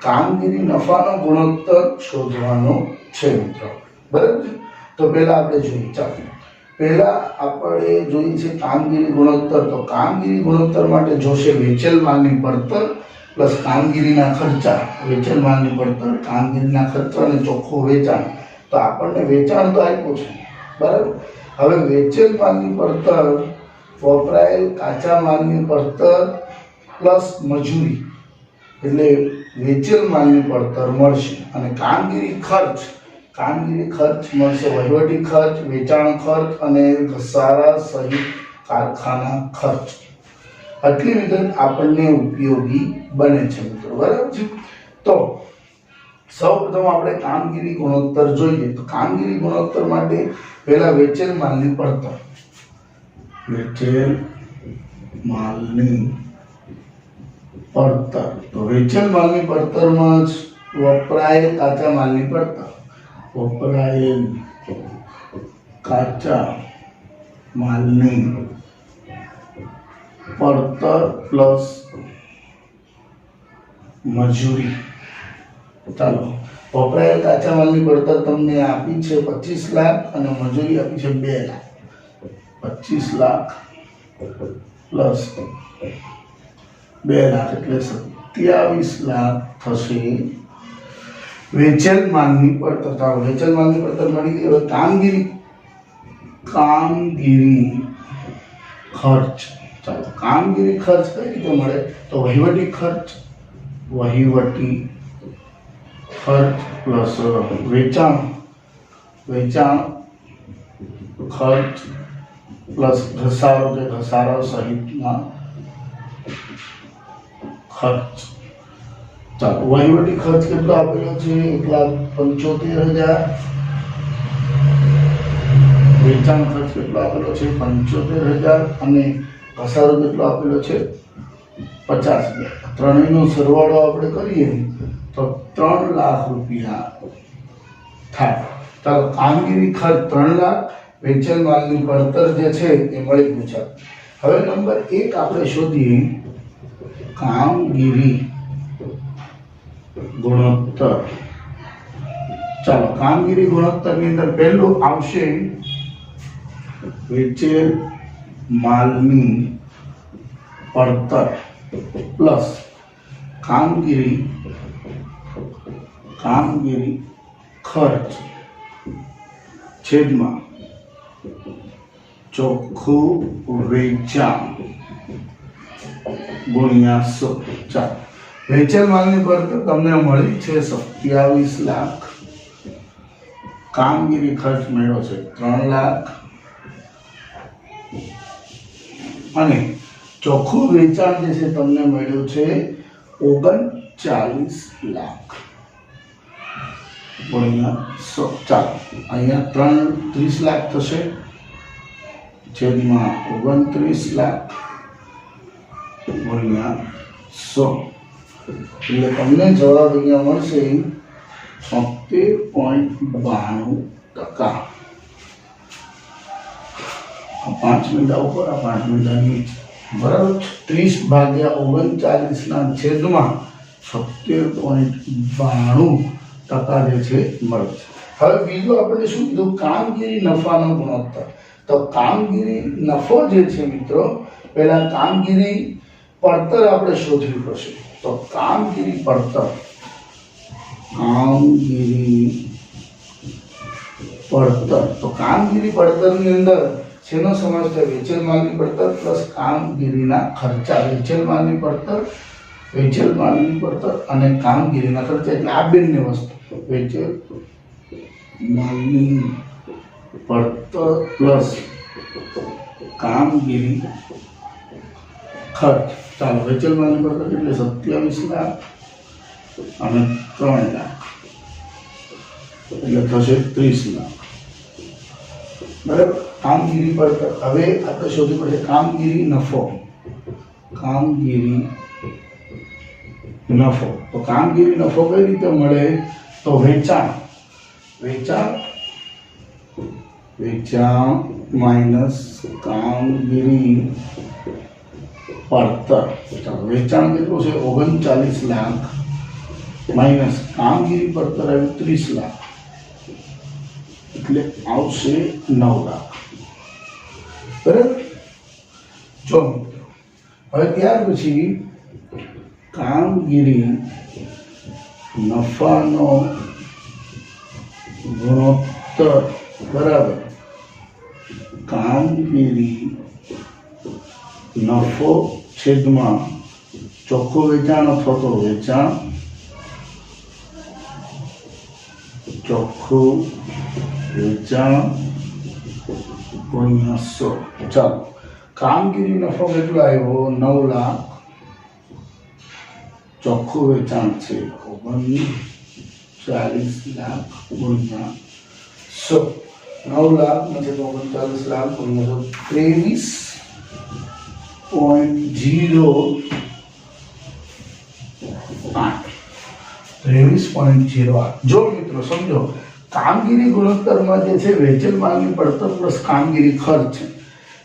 કામગીરી નફાનો ગુણોત્તર શોધવાનો છે મિત્રો। બરાબર છે। તો પહેલા આપણે જોઈએ, ચાલો પહેલા આપણે જોઈએ છે કામગીરી ગુણોત્તર। તો કામગીરી ગુણોત્તર માટે જોશે વેચેલ માલની પડતર પ્લસ કામગીરીના ખર્ચા। વેચેલ માલની પડતર, કામગીરીના ખર્ચા અને ચોખ્ખું વેચાણ। તો આપણને વેચાણ તો આપ્યું છે, બરાબર। હવે વેચેલ માલની પડતર, વપરાયેલ કાચા માલની પડતર પ્લસ મજૂરી, એટલે વેચેલ માલની પડતર મળશે। અને કામગીરી ખર્ચ મળશે, વહીવટી ખર્ચ, વેચાણ ખર્ચ અને ઘસારા સહિત કારખાના ખર્ચ। આટલી વિગત આપણને ઉપયોગી બને છે મિત્રો। બરાબર છે। તો સૌપ્રથમ આપણે કામગીરી ગુણોત્તર જોઈએ। તો કામગીરી ગુણોત્તર માટે પહેલા વેચેલ માલની પડતર, વેચેલ માલની પડતર। તો વેચેલ માલની પડતરમાં જ વપરાયેલ કાચા માલની પડતર, વપરાયેલ કાચા માલની પડતર પ્લસ મજૂરી। ચાલો, વપરાયેલ કાચા માલની પડતર તમને આપી છે 25 લાખ અને મજૂરી આપી છે 2 લાખ। 25 લાખ પ્લસ 2 લાખ એટલે 27 લાખ થશે વેચેલ માલની પડતર। ચાલો, વેચેલ માલની પડતર મળી ગઈ। હવે કામગીરી ખર્ચ। ચાલો, કામગીરી ખર્ચ કઈ રીતે મળે? તો વહીવટી ખર્ચ પ્લસ વેચાણ ખર્ચ પ્લસ ઘસારો સહિતના ખર્ચ। ચાલો, વહીવટી ખર્ચ કેટલો આપેલો છે? 1,75,000। વેચાણ ખર્ચ કેટલો આપેલો છે? 75,000 અને ઘસારો કેટલો આપેલો છે? 50,000। ત્રણેયનો સરવાળો આપણે કરીએ તો 3 લાખ રૂપિયા થાય। ચાલો, કામગીરી ખર્ચ 3 લાખ, વેચેલ માલની પડતર જે છે એ મળી ગયું છે। હવે નંબર 1 આપણે શોધીએ કામગીરી ગુણોત્તર। ચાલો, કામગીરી ગુણોત્તરની અંદર પહેલું આવશે વેચેલ માલની પડતર પ્લસ કામગીરી ખર્ચ છેદમાં ચોખ્ખું વેચાણ ગુણ્યા 100। ચાલો, વેચેલ માલની પડતર તમને મળી છે 27 લાખ, કામગીરી ખર્ચ મળ્યો છે 3 લાખ અને ચોખ્ખું વેચાણ જે છે તમને મળ્યું છે 39 લાખ ગુણ્યા 100। ચાલો, અહીંયા 30 લાખ થશે છેદમાં 29 લાખ ગુણ્યા 100, એટલે તમને જવાબ અહીંયા મળશે 76.92%। 5 મીંડા ઉપર, 5 મીંડા નીચે, બરાબર। 30/39 ના છેદમાં 76.92% જે છે મળે છે। હવે બીજું આપણે શું કીધું? કામગીરી નફાનો ગુણોત્તર। तो कामगीरी नफो जे छे मित्रों, पहला कामगीरी પડતર આપણે શોધવી પડશે। તો કામગીરી પડતર, કામગીરી પડતર, તો કામગીરી પડતરની અંદર શેનો સમાવેશ થાય? વેચેલ માલની પડતર પ્લસ કામગીરીના ખર્ચા। વેચેલ માલની પડતર અને કામગીરીના ખર્ચા, એટલે આ બંને વસ્તુ, વેચેલ માલની પડતર પ્લસ કામગીરી ખર્ચ। ચાલો, વેચેલ માલની પડતર એટલે 27 લાખ અને 3 લાખ એટલે થશે 30 લાખ, બરાબર। કામગીરી પડતર, હવે આપણે શોધવું પડશે કામગીરી નફો। કામગીરી નફો, તો કામગીરી નફો કઈ રીતે મળે? તો વેચાણ માઇનસ કામગીરી પડતર। ચાલો, વેચાણ કેટલું છે? 39 લાખ માઇનસ કામગીરી પડતર આવ્યું 30 લાખ, એટલે આવશે 9 લાખ, બરાબર। જો હવે ત્યાર પછી કામગીરી નફાનો ગુણોત્તર બરાબર કામગીરી નફો છેદમાં ચોખ્ખું વેચાણ અથવા તો વેચાણ, ચોખ્ખું વેચાણ ગુણ્યા 100। ચાલો, કામગીરી નફો કેટલો આવ્યો? 9 લાખ, ચોખ્ખું વેચાણ છે 39 લાખ ગુણ્યા 100। 9 લાખ માંથી 39 લાખ ગુણ્યા 23.08। જો મિત્રો સમજો, કામગીરી ગુણોત્તરમાં જે છે વેચેલ માલની પડતર પ્લસ કામગીરી ખર્ચ છે,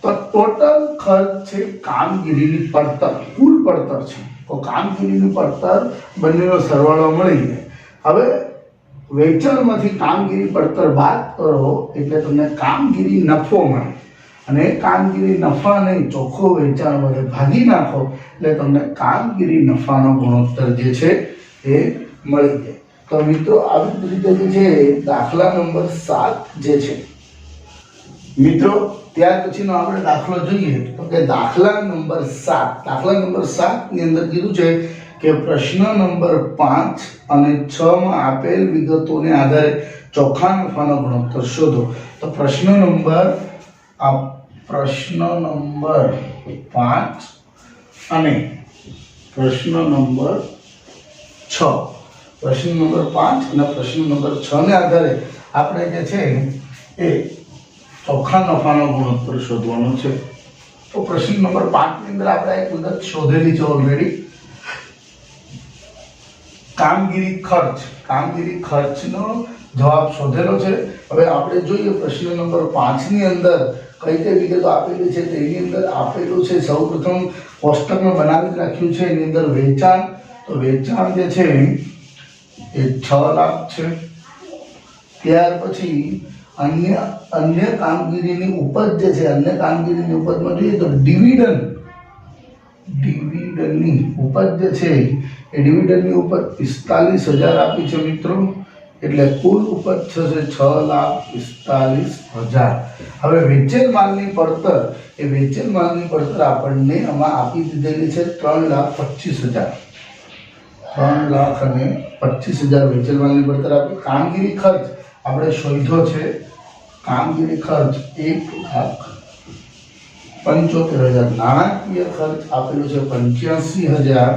તો ટોટલ ખર્ચ છે કામગીરીની પડતર, કુલ પડતર છે, તો કામગીરીની પડતર બંનેનો સરવાળો મળી જાય। હવે વેચાણમાંથી કામગીરી પડતર બાદ કરો એટલે તમને કામગીરી નફો મળે, અને કામગીરી નફાને ચોખ્ખો વેચાણ વડે ભાગી નાખો એટલે તમને કામગીરી નફાનો ગુણોત્તર જે છે એ મળી જાય। તો મિત્રો આવી જ રીતે જે છે દાખલા નંબર 7 જે છે મિત્રો, ત્યાર પછીનો આપણે દાખલો જોઈએ તો કે દાખલા નંબર 7। દાખલા નંબર 7 ની અંદર કીધું છે કે પ્રશ્ન નંબર 5 અને 6 માં આપેલ વિગતોને આધારે ચોખ્ખા નફાનો ગુણોત્તર શોધો। તો પ્રશ્ન નંબર 5 અને પ્રશ્ન નંબર 6, પ્રશ્ન નંબર 5 અને પ્રશ્ન નંબર 6 ને આધારે આપણે જે છે એ ચોખ્ખા નફાનો ગુણોત્તર શોધવાનો છે। તો પ્રશ્ન નંબર 5 ની અંદર આપણે એક વિગત શોધેલી છે ઓલરેડી, કામગીરી ખર્ચનો જવાબ શોધેલો છે। હવે આપણે જોઈએ પ્રશ્ન નંબર 5 ની અંદર કઈ કઈ વિગતો આપેલી છે। તેની અંદર આપેલું છે સૌપ્રથમ કોષ્ટકમાં બનાવી રાખ્યું છે, એની અંદર વેચાણ, તો વેચાણ જે છે એ 6 લાખ છે। ત્યાર પછી અન્ય કામગીરીની ઉપજ જે છે, અન્ય કામગીરીની ઉપજમાં જોઈએ તો ડિવિડન્ડની ઉપજ જે છે એ ડિવિડન્ડની ઉપજ 45,000 આપી છે મિત્રો, એટલે કુલ ઉપજ થશે 6,45,000। હવે વેચેલ માલની પડતર, એ વેચેલ માલની પડતર આપણને આમાં આપી દીધેલી છે 3,25,000। 3,25,000 વેચેલ માલની પડતર આપી। કામગીરી ખર્ચ આપણે શોધ્યો છે, કામગીરી ખર્ચ 1,75,000। નાણાકીય ખર્ચ આપેલું છે 85,000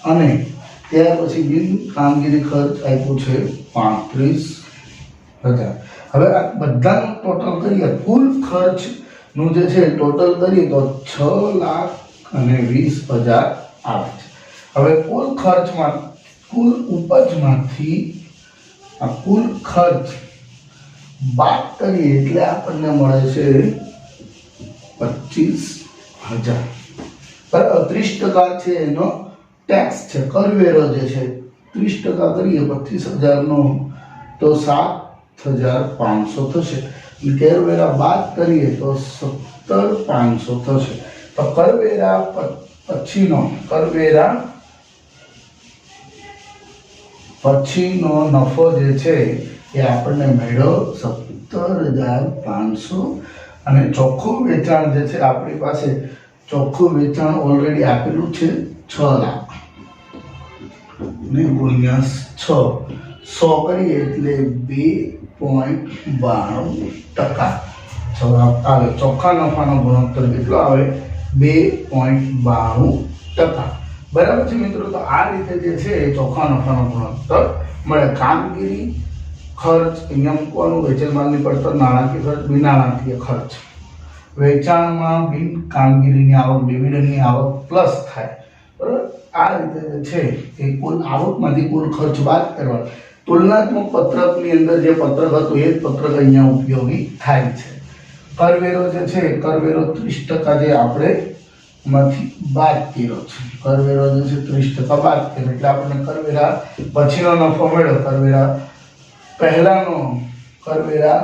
અને ત્યાર પછી બિન કામગીરી ખર્ચ આપ્યું છે 35,000। હવે આ બધાનું ટોટલ કરીએ, કુલ ખર્ચનું જે છે ટોટલ કરીએ તો 6,20,000 આવે છે। હવે કુલ ખર્ચમાં, કુલ ઉપજમાંથી આ કુલ ખર્ચ બાદ કરીએ એટલે આપણને મળે છે 25,000, બરાબર। 30% છે એનો ટેક્સ છે, કરવેરો જે છે 30% કરીએ 25,000 નો તો 7,500 થશે। કરવેરા બાદ કરીએ તો 17,500 થશે. તો કરવેરા પછીનો નફો જે છે એ આપણને મળ્યો 17,500 અને ચોખ્ખું વેચાણ જે છે આપણી પાસે ચોખ્ખું વેચાણ ઓલરેડી આપેલું છે 6 લાખ ને ગુણ્યા 6 100 કરીએ એટલે 2.92%. જવાબ આવે ચોખ્ખા નફાનો ગુણોત્તર કેટલો આવે 2.92%. બરાબર છે મિત્રો. તો આ રીતે જે છે એ ચોખ્ખા નફાનો ગુણોત્તર મળે. કામગીરી ખર્ચ અહીંયા મૂકવાનું, વેચેલ માલની પડતર, નાણાકીય ખર્ચ, બિન નાણાકીય ખર્ચ. વેચાણમાં બિન કામગીરીની આવક, ડિવિડન્ડની આવક પ્લસ થાય. બરાબર. આ રીતે જે છે એ કુલ આવકમાંથી કુલ ખર્ચ બાદ કરવાનો. તુલનાત્મક પત્રકની અંદર જે પત્રક હતું એ જ પત્રક અહીંયા ઉપયોગી થાય છે. કરવેરો જે છે કરવેરો 30% જે આપણે માંથી બાદ કર્યો છે. કરવેરો જે છે 30% બાદ કર્યો એટલે આપણને કરવેરા પછીનો નફો મળ્યો. કરવેરા પહેલાનો કરવેરા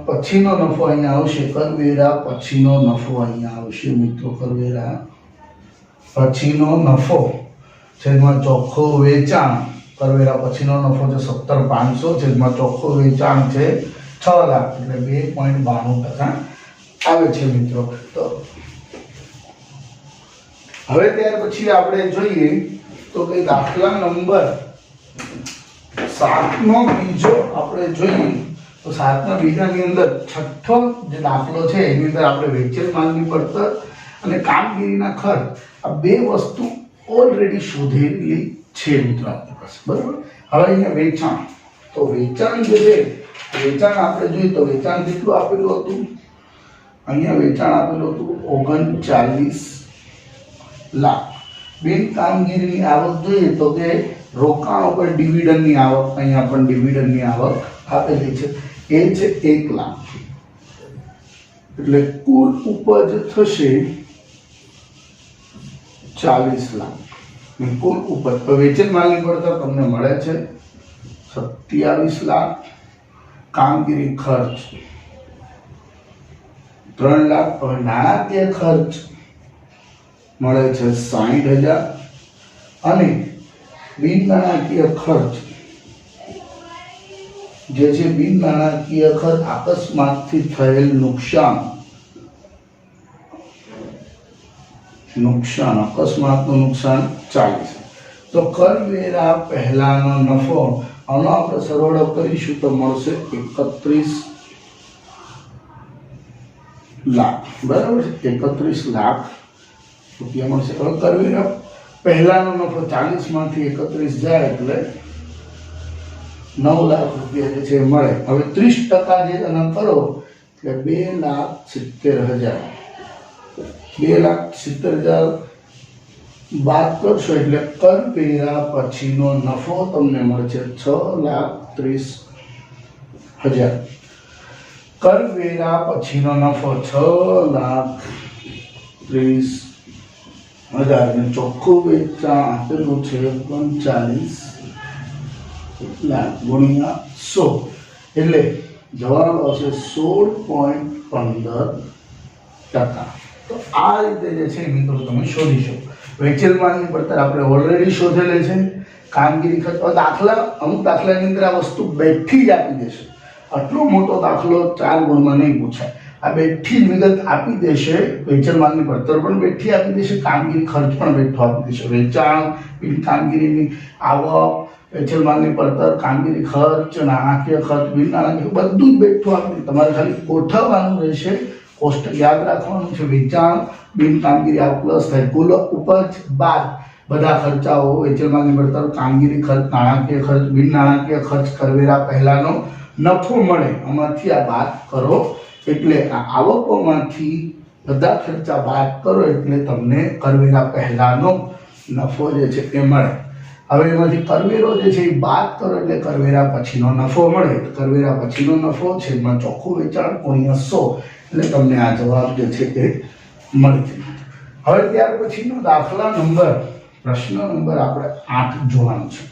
પછીનો નફો અહીંયા આવશે. કરવેરા પછીનો નફો અહીંયા આવશે મિત્રો. કરવેરા પછીનો નફો છેદમાં ચોખ્ખું વેચાણ. કરવેરા પછીનો નફો છે 17,500 છેદમાં ચોખ્ખું વેચાણ છે 6 લાખ એટલે 2.92% આવે છે મિત્રો. તો હવે ત્યાર પછી આપણે જોઈએ તો કે દાખલા નંબર 7 નો બીજો આપણે જોઈએ તો 7 ના બીજાની અંદર છઠ્ઠો જે દાખલો છે એની અંદર આપણે વેચેલ માલની પડતર અને કામગીરીના ખર્ચ આ બે વસ્તુ ઓલરેડી શોધેલી છે મિત્રો આપણી પાસે. બરાબર. હવે અહીંયા વેચાણ, તો વેચાણ જે છે વેચાણ આપણે જોઈએ તો વેચાણ કેટલું આપેલું હતું? અહીંયા વેચાણ આપેલું હતું 39 લાખ. બિન કામગીરીની આવક જોઈએ તો કે રોકાણ ઉપર ડિવિડન્ડની આવક, અહીંયા પણ ડિવિડન્ડની આવક આપેલી છે એ છે 1 લાખ. એટલે કુલ ઉપજ થશે 40 લાખ. કુલ ઉપજ તો વેચેલ માલની પડતર તમને મળે છે 27 લાખ. કામગીરી ખર્ચ 3 લાખ. હવે નાણાકીય ખર્ચ મળે છે 60,000 અને બિન નાણાકીય ખર્ચ જે છે બિન નાણાકીય ખર્ચ અકસ્માતથી થયેલ નુકસાન અકસ્માતનું નુકસાન 40. તો કરવેરા પહેલાનો નફો આનો આપણે સરવાળો કરીશું તો મળશે 31 લાખ. બરાબર છે. 31 લાખ રૂપિયા મળશે. હવે કરવેરા પહેલાનો નફો 40 માંથી 31 જાય એટલે 9 લાખ રૂપિયા જે છે મળે. હવે 30% જે એના કરો એટલે 2,70,000. 2,70,000 બાદ કરશો એટલે કરવેરા પછીનો નફો તમને મળશે 6,30,000. કરવેરા પછીનો નફો 6,30,000 અને ચોખ્ખું વેચાણ આપેલું છે 39 લાખ ગુણ્યા 100 એટલે જવાબ આવશે 16.15%. તો આ રીતે જે છે મિત્રો તમે શોધી શકો. વેચેલ માલની પડતર આપણે ઓલરેડી શોધેલી છે. કામગીરી ખર્ચ દાખલા અમુક દાખલાની અંદર આ વસ્તુ બેઠી જ આપી દેશે. આટલો મોટો દાખલો 4 ગુણમાં નહીં પૂછાય. આ બેઠી જ વિગત આપી દેશે. વેચેલ માલની પડતર પણ બેઠી આપી દેશે, કામગીરી ખર્ચ પણ બેઠો આપી દેશે. વેચાણ, બિન કામગીરીની આવક, વેચેલ માલની પડતર, કામગીરી ખર્ચ, નાણાકીય ખર્ચ, બિન નાણાકીય બધું જ બેઠું આપી દે. તમારે ખાલી ગોઠવવાનું રહેશે. કોષ્ટક યાદ રાખવાનું છે. વેચાણ, બિન કામગીરી આવક પ્લસ થાય કુલ ઉપજ બાદ બધા ખર્ચાઓ, વેચેલ માલની પડતર, કામગીરી ખર્ચ, નાણાકીય ખર્ચ, બિન નાણાકીય ખર્ચ, કરવેરા પહેલાનો નફો મળે આમાંથી આ બાદ કરો એટલે આ આવકોમાંથી બધા ખર્ચા બાદ કરો એટલે તમને કરવેરા પહેલાનો નફો જે છે એ મળે. હવે એમાંથી કરવેરો જે છે એ બાદ કરો એટલે કરવેરા પછીનો નફો મળે. કરવેરા પછીનો નફો છે એમાં ચોખ્ખું વેચાણ ગુણ્યા 100 એટલે તમને આ જવાબ જે છે એ મળે. હવે ત્યાર પછીનો દાખલા નંબર પ્રશ્ન નંબર આપણે 8 જોવાનું છે.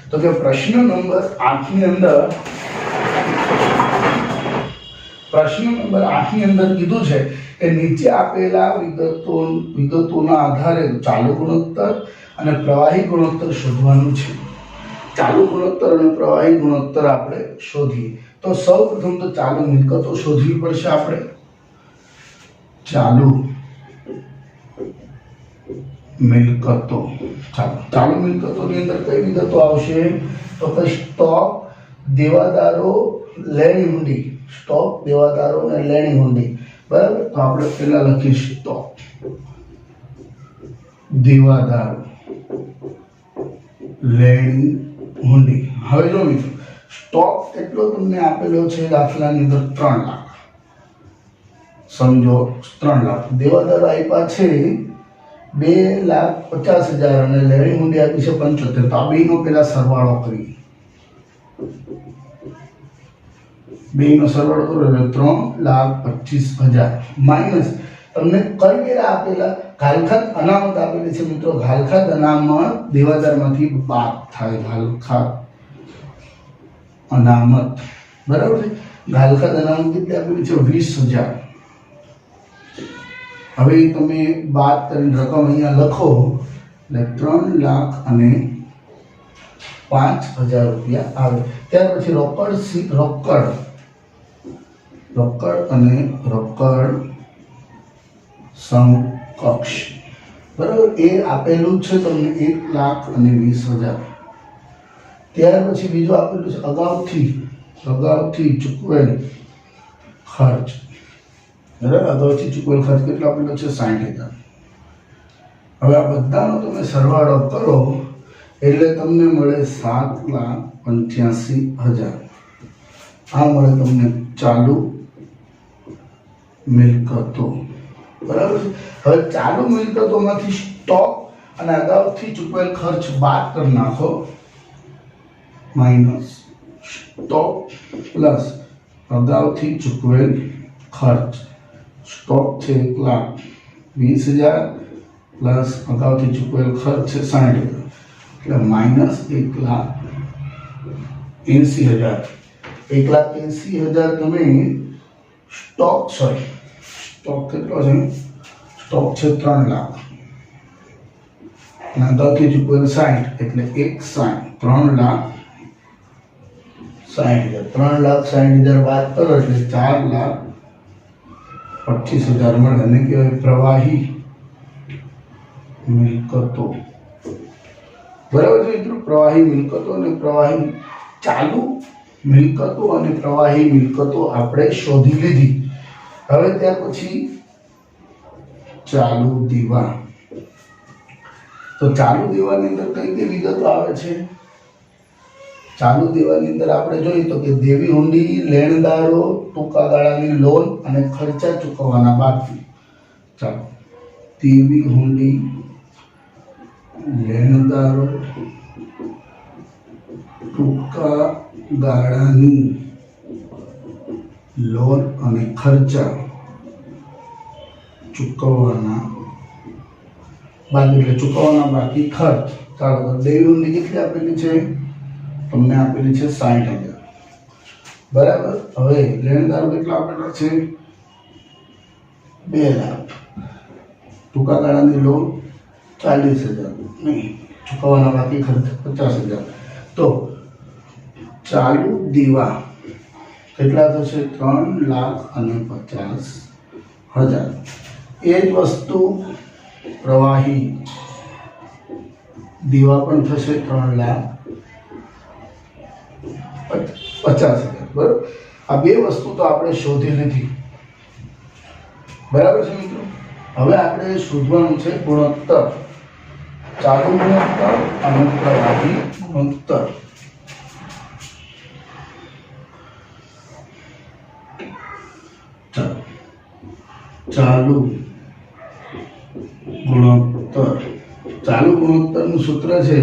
તો કે પ્રશ્ન નંબર 8 ની અંદર प्रश्न नंबर 8 ની અંદર કીધું છે કે નીચે આપેલા વિગતોના આધારે ચાલુ ગુણોત્તર અને પ્રવાહી ગુણોત્તર શોધવાનું છે। ચાલુ ગુણોત્તર અને પ્રવાહી ગુણોત્તર આપણે શોધીએ તો સૌપ્રથમ તો ચાલુ મિલકતો શોધવી પડશે આપણે। ચાલુ મિલકતો, ચાલુ મિલકતોની અંદર કઈ વિગતો આવશે તો કે સ્ટોક, દેવાદારો, લેણી હુંડી, સ્ટોક, દેવાદારો અને લેણી હુંડી। બરાબર, તો આપણે પહેલા લખીએ સ્ટોક, દેવાદારો, લેણી હુંડી। હવે જો મિત્રો સ્ટોક કેટલો તમને આપેલો છે દાખલાની અંદર 3 લાખ, સમજો 3 લાખ, દેવાદારો આપ્યા છે 2,50,000 અને લેણી હુંડી આપી છે 75। તો આ બેનો પેલા સરવાળો કરીએ, બેનો સરવાળો કરો એટલે 3,25,000 માઇનસ તમને કઈ વેરા આપેલા ઘાલખાત અનામત આપેલી છે મિત્રો। ઘાલખાત અનામત દેવાદારમાંથી બાદ થાય, ઘાલખાત અનામત, બરાબર છે। ઘાલખાત અનામત કેટલી આપેલી છે 20,000। હવે તમે બાદ કરીને રકમ અહીંયા લખો એટલે 3,05,000 રૂપિયા આવે। ત્યાર પછી રોકડ અને રોકડ સમકક્ષ, બરાબર, એ આપેલું છે તમને 1,20,000। ત્યાર પછી બીજું આપેલું છે અગાઉથી ચૂકવેલ ખર્ચ, બરાબર, અગાઉથી ચૂકવેલ ખર્ચ કેટલો આપેલો છે 60,000। હવે આ બધાનો તમે સરવાળો કરો એટલે તમને મળે 7,85,000। આ મળે તમને ચાલુ મિલકતો, બરાબર છે। હવે ચાલુ મિલકતોમાંથી સ્ટોક અને અગાઉથી ચૂકવેલ ખર્ચ બાદ કરી નાખો, માઇનસ સ્ટોક પ્લસ અગાઉથી ચૂકવેલ ખર્ચ। સ્ટોક છે 1,20,000 પ્લસ અગાઉથી ચૂકવેલ ખર્ચ છે 60,000 એટલે માઇનસ 1,80,000। 1,80,000 તમે સ્ટોક કેટલો છે? સ્ટોક છે 3 લાખ અને અગાઉથી ચૂકવેલ 60 એટલે 3,60,000। 3,60,000 બાદ કરો એટલે 4,25,000 મળે, અને કહેવાય પ્રવાહી મિલકતો, બરાબર છે મિત્રો। પ્રવાહી મિલકતો અને પ્રવાહી ચાલુ મિલકતો અને પ્રવાહી મિલકતો આપણે શોધી લીધી। હવે ત્યાર પછી ચાલુ દીવા, તો ચાલુ દીવાની અંદર કઈ કઈ વિગતો આવે છે? ચાલુ દીવાની અંદર આપણે જોઈએ તો કે દેવી હુંડી, લેણદારો, ટૂંકા ગાળાની લોન અને ખર્ચા ચૂકવવાના બાકી। ચાલો, દેવી હુંડી, લેણદારો, ટૂંકા ગાળાની લોન અને ખર્ચા ચૂકવવાના બાકી, એટલે ચૂકવવાના બાકી ખર્ચ। ચાલો, તો દેવી હુંડી કેટલી આપેલી છે? તમને આપેલી છે 60,000, બરાબર। હવે લેણદારો કેટલા આપેલા છે? 2 લાખ, ટૂંકા ગાળાની લોન 40,000, નહીં, ચૂકવવાના બાકી ખર્ચ 50,000। તો ચાલુ દીવા કેટલા થશે? 3,50,000। એ જ વસ્તુ પ્રવાહી દીવા પણ થશે 3,50,000, બરાબર। આ બે વસ્તુ તો આપણે શોધી લીધી, બરાબર છે મિત્રો। હવે આપણે શોધવાનું છે ગુણોત્તર, ચાલુ ગુણોત્તર અને પ્રવાહી ગુણોત્તર। ચાલુ ગુણોત્તરનું સૂત્ર છે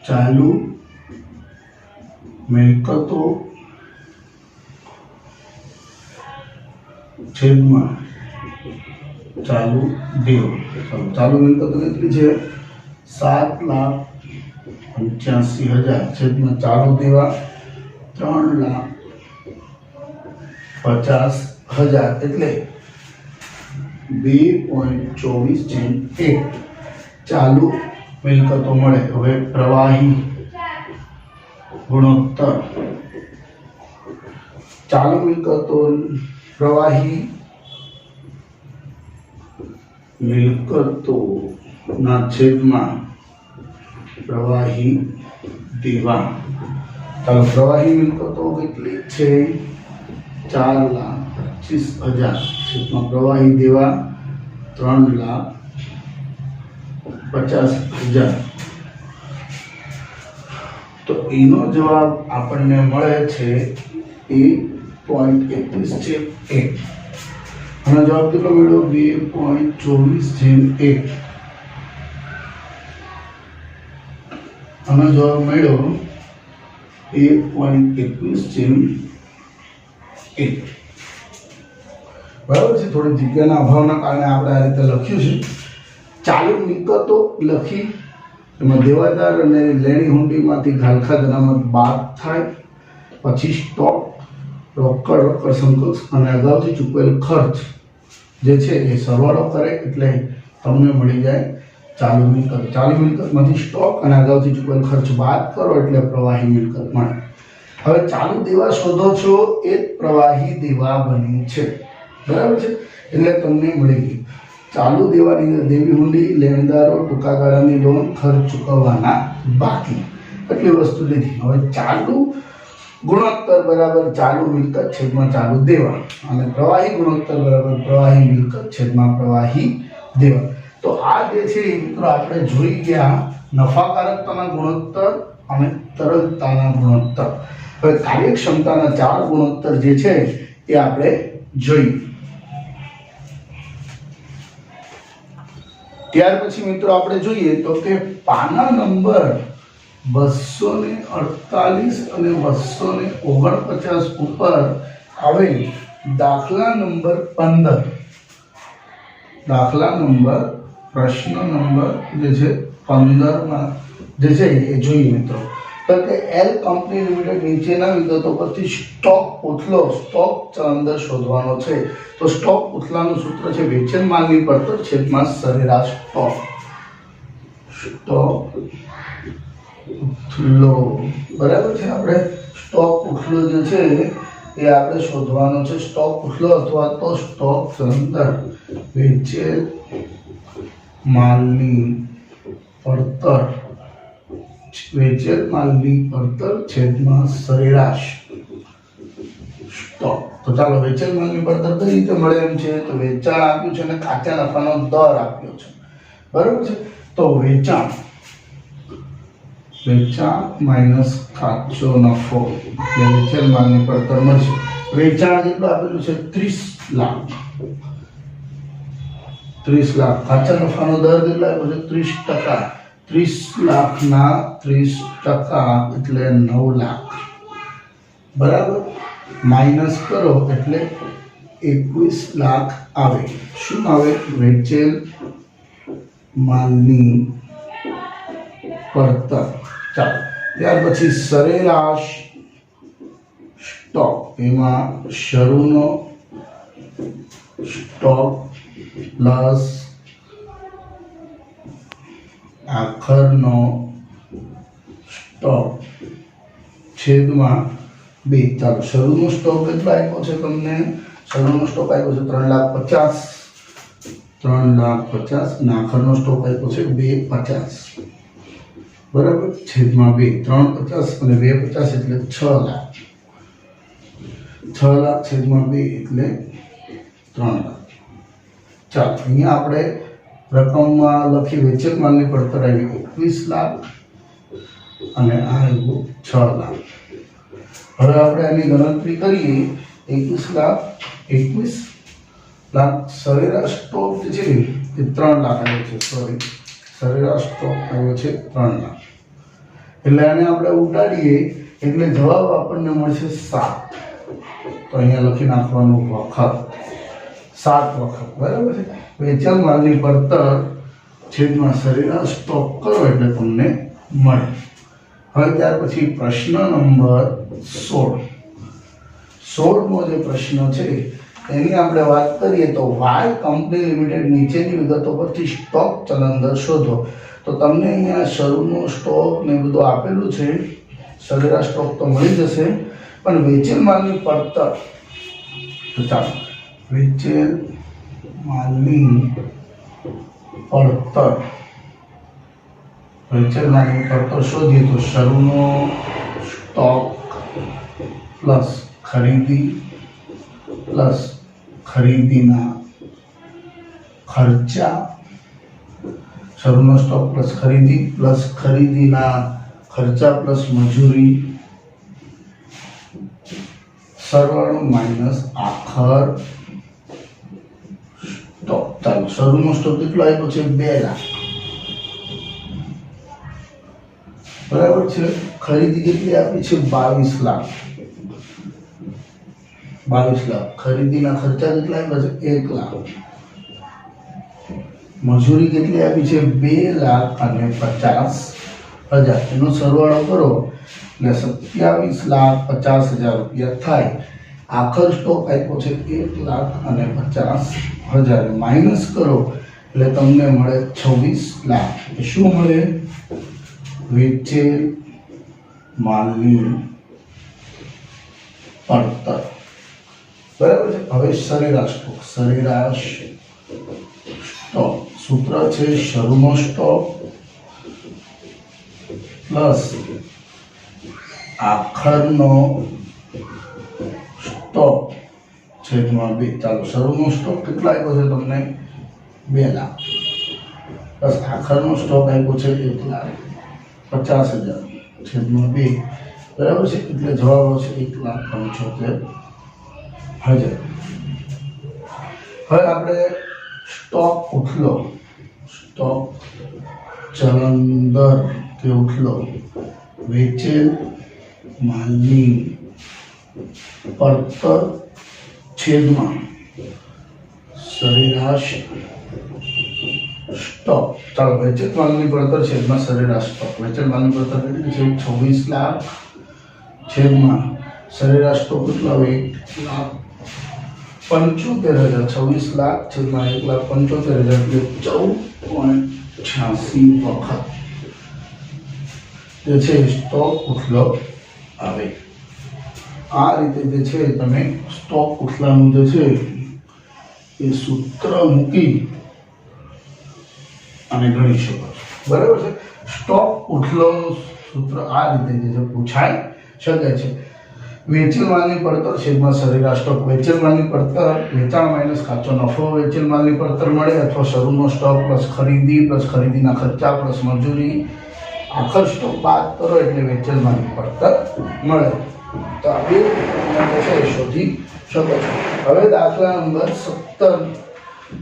ચાલુ મિલકતો છેદમાં ચાલુ દેવા। ચાલુ મિલકતો કેટલી છે? 7,85,000 છેદમાં ચાલુ દેવા 3,50,000। 50,000 એટલે 2.24/1 ચાલુ મિલકતો મળે. હવે પ્રવાહી ગુણોત્તર, ચાલુ મિલકતો પ્રવાહી મિલકતોના છેદમાં પ્રવાહી દેવા. ચાલો, પ્રવાહી મિલકતો કેટલી છે? 4,25,000 છેદમાં પ્રવાહી દેવા 3,50,000. તો એનો જવાબ આપણને મળે છે 1.21/1. આનો જવાબ કેટલો મળ્યો? 2.24/1. આનો જવાબ મળ્યો 1.21/1. બરાબર છે. થોડી જગ્યાના અભાવના કારણે આપણે આ રીતે લખ્યું છે. ચાલુ મિલકતો લખી, એમાં દેવાદાર અને લેણી હુંડીમાંથી ગાલખા અનામત બાદ થાય, પછી સ્ટોક, રોકડ સમકક્ષ અને અગાઉથી ચૂકવેલ ખર્ચ જે છે એ સરવાળો કરે એટલે તમને મળી જાય ચાલુ મિલકત. ચાલુ મિલકતમાંથી સ્ટોક અને અગાઉથી ચૂકવેલ ખર્ચ બાદ કરો એટલે પ્રવાહી મિલકત મળે. હવે ચાલુ દેવા શોધો છો એ પ્રવાહી દેવા બની છે. બરાબર છે. એટલે તમને મળી ગયું ચાલુ દેવાની અંદર દેવી હુંડી, લેણદારો, ટૂંકા ગાળાની લોન, ખર્ચ ચૂકવવાના બાકી, એટલી વસ્તુ લીધી. હવે ચાલુ ગુણોત્તર બરાબર ચાલુ મિલકત છેદમાં ચાલુ દેવા, અને પ્રવાહી ગુણોત્તર બરાબર પ્રવાહી મિલકત છેદમાં પ્રવાહી દેવા. તો આ જે છે મિત્રો આપણે જોઈ ગયા નફાકારકતાના ગુણોત્તર અને તરલતાના ગુણોત્તર. હવે કાર્યક્ષમતાના 4 ગુણોત્તર જે છે એ આપણે જોઈએ. ત્યાર પછી મિત્રો આપણે જોઈએ તો કે પાના નંબર 248 અને 249 ઉપર આવેલ દાખલા નંબર 15, દાખલા નંબર પ્રશ્ન નંબર જે છે 15 માં જે છે એ જોઈએ મિત્રો. તો કે એલ કંપની લિમિટેડ નીચેના વિગતો પરથી સ્ટોક ઉથલો, સ્ટોક ચલંદર શોધવાનો છે. તો સ્ટોક ઉથલાનું સૂત્ર છે વેચેલ માલની પડતર છેદમાં સરેરાશ સ્ટોક. સ્ટોક ઉથલો બરાબર છે. આપણે સ્ટોક ઉથલો જે છે એ આપણે શોધવાનો છે. સ્ટોક ઉથલો અથવા તો સ્ટોક ચલંદર વેચેલ માલની પડતર, વેચેલ માલની પડતર છેદમાં સરેરાશ સ્ટોક. તો ચાલો, વેચેલ માલની પડતર કઈ રીતે મળે એમ છે? તો વેચાણ આપ્યું છે અને કાચા નફાનો દર આપ્યો છે. બરાબર છે. તો વેચાણ માઇનસ કાચો નફો એટલે વેચેલ માલની પડતર મળશે. વેચાણ કેટલું આપેલું છે? 30 લાખ. 30 લાખ. કાચા નફાનો દર કેટલો આપ્યો છે? 30%. 30 લાખના 30% એટલે 9 લાખ. બરાબર. માઇનસ કરો એટલે 21 લાખ આવે. શું આવે? વેચેલ માલની પડતર. ચાલો, ત્યાર પછી સરેરાશ સ્ટોક, એમાં શરૂનો સ્ટોક પ્લસ આખરનો સ્ટોક છેદમાં 2. ચાલો, શરૂનો સ્ટોક કેટલો આપ્યો છે તમને? શરૂનો સ્ટોક આપ્યો છે 3,50,000 અને આખરનો સ્ટોક આપ્યો છે 2,50,000. બરાબર. છેદમાં 2. 3,50,000 અને 2,50,000 એટલે 6 લાખ. 6 લાખ છેદમાં 2 એટલે 3 લાખ. ચાલો, અહીંયા આપણે રકમમાં લખી વેચેલ માલની પડતર આવી 21 લાખ અને આ આવ્યું 6 લાખ. હવે આપણે આની ગણતરી કરીએ. 21 લાખ સરેરાશ સ્ટોક જે છે એ 3 લાખ આવ્યો છે. સરેરાશ સ્ટોક આવ્યો છે 3 લાખ. એટલે આને આપણે ઉડાડીએ એટલે જવાબ આપણને મળશે 7. તો અહીંયા લખી નાખવાનું વખત 7 વખત. બરાબર છે. વેચેલ માલની પડતર છેદમાં સરેરાશ સ્ટોક કરો એટલે તમને મળે. હવે ત્યાર પછી પ્રશ્ન નંબર 16. 16મો જે પ્રશ્ન છે એની આપણે વાત કરીએ તો વાય કંપની લિમિટેડ નીચેની વિગતો પરથી સ્ટોક ચલણ દર શોધો. તો તમને અહીંયા શરૂનો સ્ટોક ને બધું આપેલું છે, સરેરાશ સ્ટોક તો મળી જશે, પણ વેચેલ માલની પડતર, તો ચાલો વેચેલ માલની પડતર શોધીએ તો શરૂનો સ્ટોક પ્લસ ખરીદી પ્લસ ખરીદીના ખર્ચા, શરૂનો સ્ટોક પ્લસ ખરીદી પ્લસ ખરીદીના ખર્ચા પ્લસ મજૂરી, સરવાળો માઇનસ આખર સ્ટોક. ચાલો શરૂનો સ્ટોક કેટલો આપ્યો છે? 2 લાખ, બરાબર છે. ખરીદી કેટલી આપી છે? 22 લાખ. 22 લાખ. ખરીદીના ખર્ચા કેટલા આપ્યા છે? 1 લાખ. મજૂરી કેટલી આપી છે? 2,50,000. એનો સરવાળો કરો એટલે 27,50,000 રૂપિયા થાય. આખર સ્ટોક આપ્યો છે 1,50,000. માઇનસ કરો એટલે તમને મળે 26 લાખ. શું મળે? વેચેલ માલની પડતર. બરાબર છે. હવે સરેરાશ સ્ટોક. સરેરાશ સ્ટોક સૂત્ર છે શરૂનો સ્ટોક પ્લસ આખરનો સ્ટોક છેદમાં 2. ચાલો શરૂનો સ્ટોક કેટલા આપ્યો છે તમને? 2 લાખ પ્લસ આખરનો સ્ટોક આપ્યો છે 1,50,000 છેદમાં 2. બરાબર છે. એટલે જવાબ આવશે 1,75,000. હવે આપણે સ્ટોક ઉથલો, સ્ટોક ચલણ દર કે ઉથલો વેચેલ માલની પડતર છેદમાં સરેરાશ સ્ટોક. ચાલો વેચેલ માલની પડતર છેદમાં સરેરાશ સ્ટોક. વેચેલ માલની પડતર કેટલી છે? 26 લાખ છેદમાં સરેરાશ સ્ટોક કેટલો? 1,75,000. 26 લાખ છેદમાં 1,75,000 એટલે 14.86 વખત જે છે સ્ટોક ઉથલો આવે. આ રીતે જે છે તમે સ્ટોક ઉથલાનું જે છે એ સૂત્ર મૂકી અને ગણી શકો છો. બરાબર છે. સ્ટોક ઉથલોનું સૂત્ર આ રીતે જે છે પૂછાઈ શકે છે. વેચેલ માલની પડતર છેદમાં સરેરાશ સ્ટોક. વેચેલ માલની પડતર વેચાણ માઇનસ કાચો નફો વેચેલ માલની પડતર મળે, અથવા શરૂનો સ્ટોક પ્લસ ખરીદી પ્લસ ખરીદીના ખર્ચા પ્લસ મજૂરી, આખર સ્ટોક બાદ કરો એટલે વેચેલ માલની પડતર મળે. તો આવી રીતે શોધી શકો છો. હવે દાખલા નંબર 17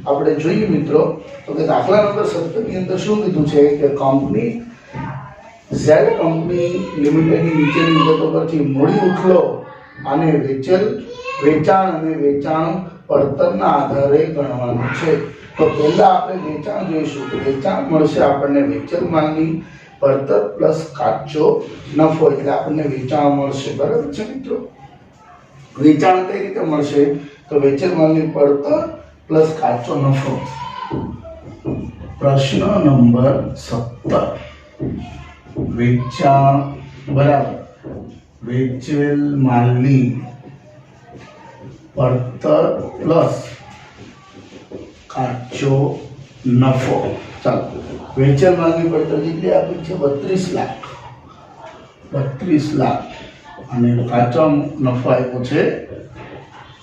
આપણે જોઈએ મિત્રો. તો કે દાખલા નંબર 17 ની અંદર શું કીધું છે કે કંપની ઝેડ કંપની લિમિટેડની નીચેની વિગતો પરથી મૂડી ઉથલો અને વેચાણ અને વેચાણ પડતરના આધારે ગણવાનું છે. તો પહેલા આપણે વેચાણ જોઈશું. તો વેચાણ મળશે આપણને વેચેલ માલની પડતર પ્લસ કાચો નફો, એટલે આપણને વેચાણ મળશે. બરાબર છે મિત્રો. વેચાણ કઈ રીતે મળશે? તો વેચેલ માલની પડતર પ્લસ કાચો નફો. પ્રશ્ન નંબર 17. વેચાણ બરાબર વેચેલ માલની પડતર પ્લસ કાચો નફો. ચાલો વેચેલ માલની પડતર કેટલી આપી છે? 32 લાખ. 32 લાખ અને કાચો નફો આપ્યો છે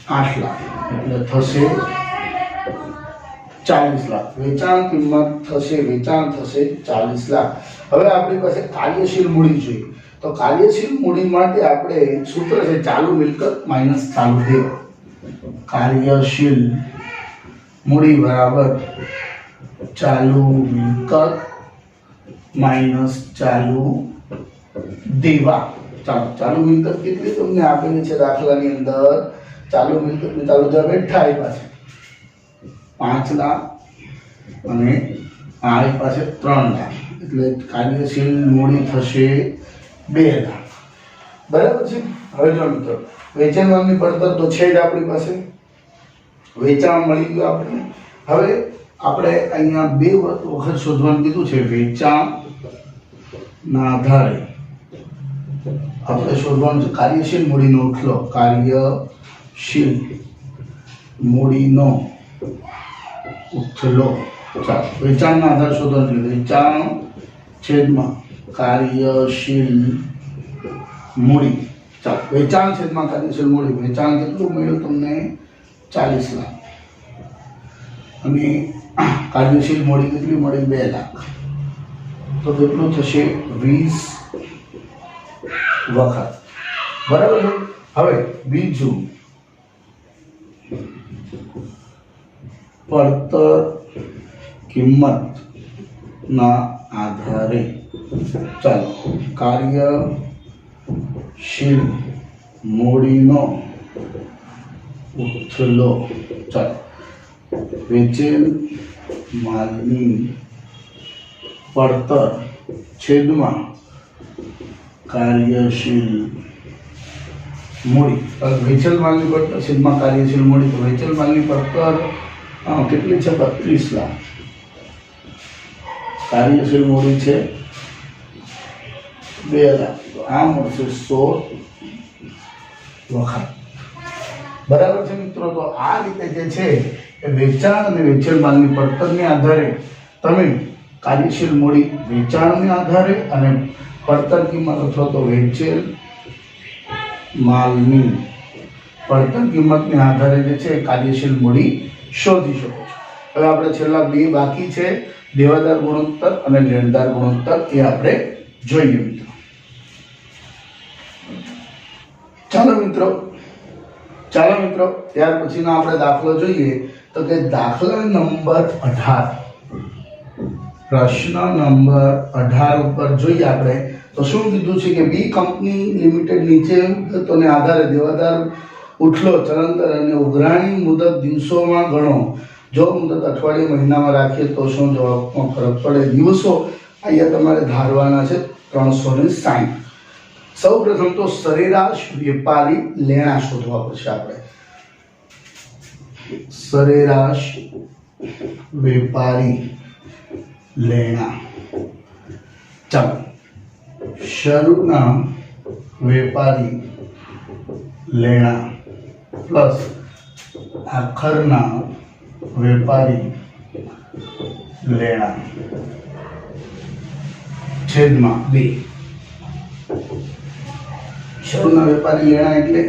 8 લાખ, એટલે થશે 40 લાખ. વેચાણ કિંમત થશે 40 લાખ. હવે આપણી પાસે કાર્યશીલ મૂડી જોઈએ. તો કાર્યશીલ મૂડી માટે આપણે સૂત્ર છે ચાલુ મિલકત માઇનસ ચાલુ દેવા. કાર્યશીલ મૂડી બરાબર ચાલુ મિલકત માઇનસ ચાલુ દેવા. ચાલુ મિલકત કેટલી તમને આપેલી છે દાખલાની અંદર? ચાલુ મિલકત ને ચાલુ દેવા બેઠા આપ્યા છે 5 લાખ અને આ પાસે 3 લાખ, એટલે કાર્યશીલ મૂડી થશે 2 લાખ. બરાબર છે। હવે જો મિત્રો વેચાણ માલની પડતર તો છે જ આપણી પાસે, વેચાણ મળી ગયું આપણે। હવે આપણે અહીંયા બે વખત શોધવાનું કીધું છે, વેચાણ ના આધારે આપણે શોધવાનું છે કાર્યશીલ મૂડીનો ઉથલો, કાર્યશીલ મૂડીનો ઉથલો। ચાલો વેચાણના આધારે શોધવાનું છે, વેચાણ છેદમાં કાર્યશીલ મૂડી। ચાલો વેચાણ છેદમાં કાર્યશીલ મૂડી, વેચાણ કેટલું મળ્યું તમને 40 લાખ અને કાર્યશીલ મૂડી કેટલી મળી 2 લાખ, તો કેટલું થશે 20 વખત, બરાબર છે। હવે બીજું પડતર કિંમત ના આધારે ચાલો કાર્યશીલ મૂડીનો ઉથલો, ચાલો વેચેલ માલની પડતર છેદમાં કાર્યશીલ મૂડી, વેચેલ માલની પડતર છેદમાં કાર્યશીલ મૂડી, તો વેચેલ માલની પડતર કેટલી છે 32 લાખ, કાર્યશીલ મૂડી છે 2 લાખ, તો આ મળશે 100 વખત, બરાબર છે મિત્રો। તો આ રીતે જે છે એ વેચાણ અને વેચેલ માલની પડતરને આધારે તમે કાર્યશીલ મૂડી વેચાણને આધારે અને પડતર કિંમત અથવા તો વેચેલ માલની પડતર કિંમતને આધારે જે છે કાર્યશીલ મૂડી શોધી શકો છો। હવે આપણે છેલ્લા બે બાકી છે, દેવાદાર ગુણોત્તર અને લેણદાર ગુણોત્તર, એ આપણે જોઈએ મિત્રો। ચાલો મિત્રો ત્યાર પછીનો આપણે દાખલો જોઈએ, તો કે દાખલા નંબર 18, પ્રશ્ન નંબર 18 ઉપર જોઈએ આપણે, તો શું કીધું છે કે બી કંપની લિમિટેડ નીચે વિગતોને આધારે દેવાદાર ઉઠલો ચલંતર અને ઉઘરાણી મુદત દિવસોમાં ગણો, જો મુદત અઠવાડિયે મહિનામાં રાખીએ તો શું જવાબમાં ફરક પડે। દિવસો અહીંયા તમારે ધારવાના છે 360। સૌ પ્રથમ તો સરેરાશ વેપારી લેણા શોધવા પડશે આપણે, સરેરાશ વેપારી લેણા। ચાલો શરૂના વેપારી લેણા પ્લસ આખરના વેપારી લેણા છેદમાં 2। શરૂના વેપારી લેણા એટલે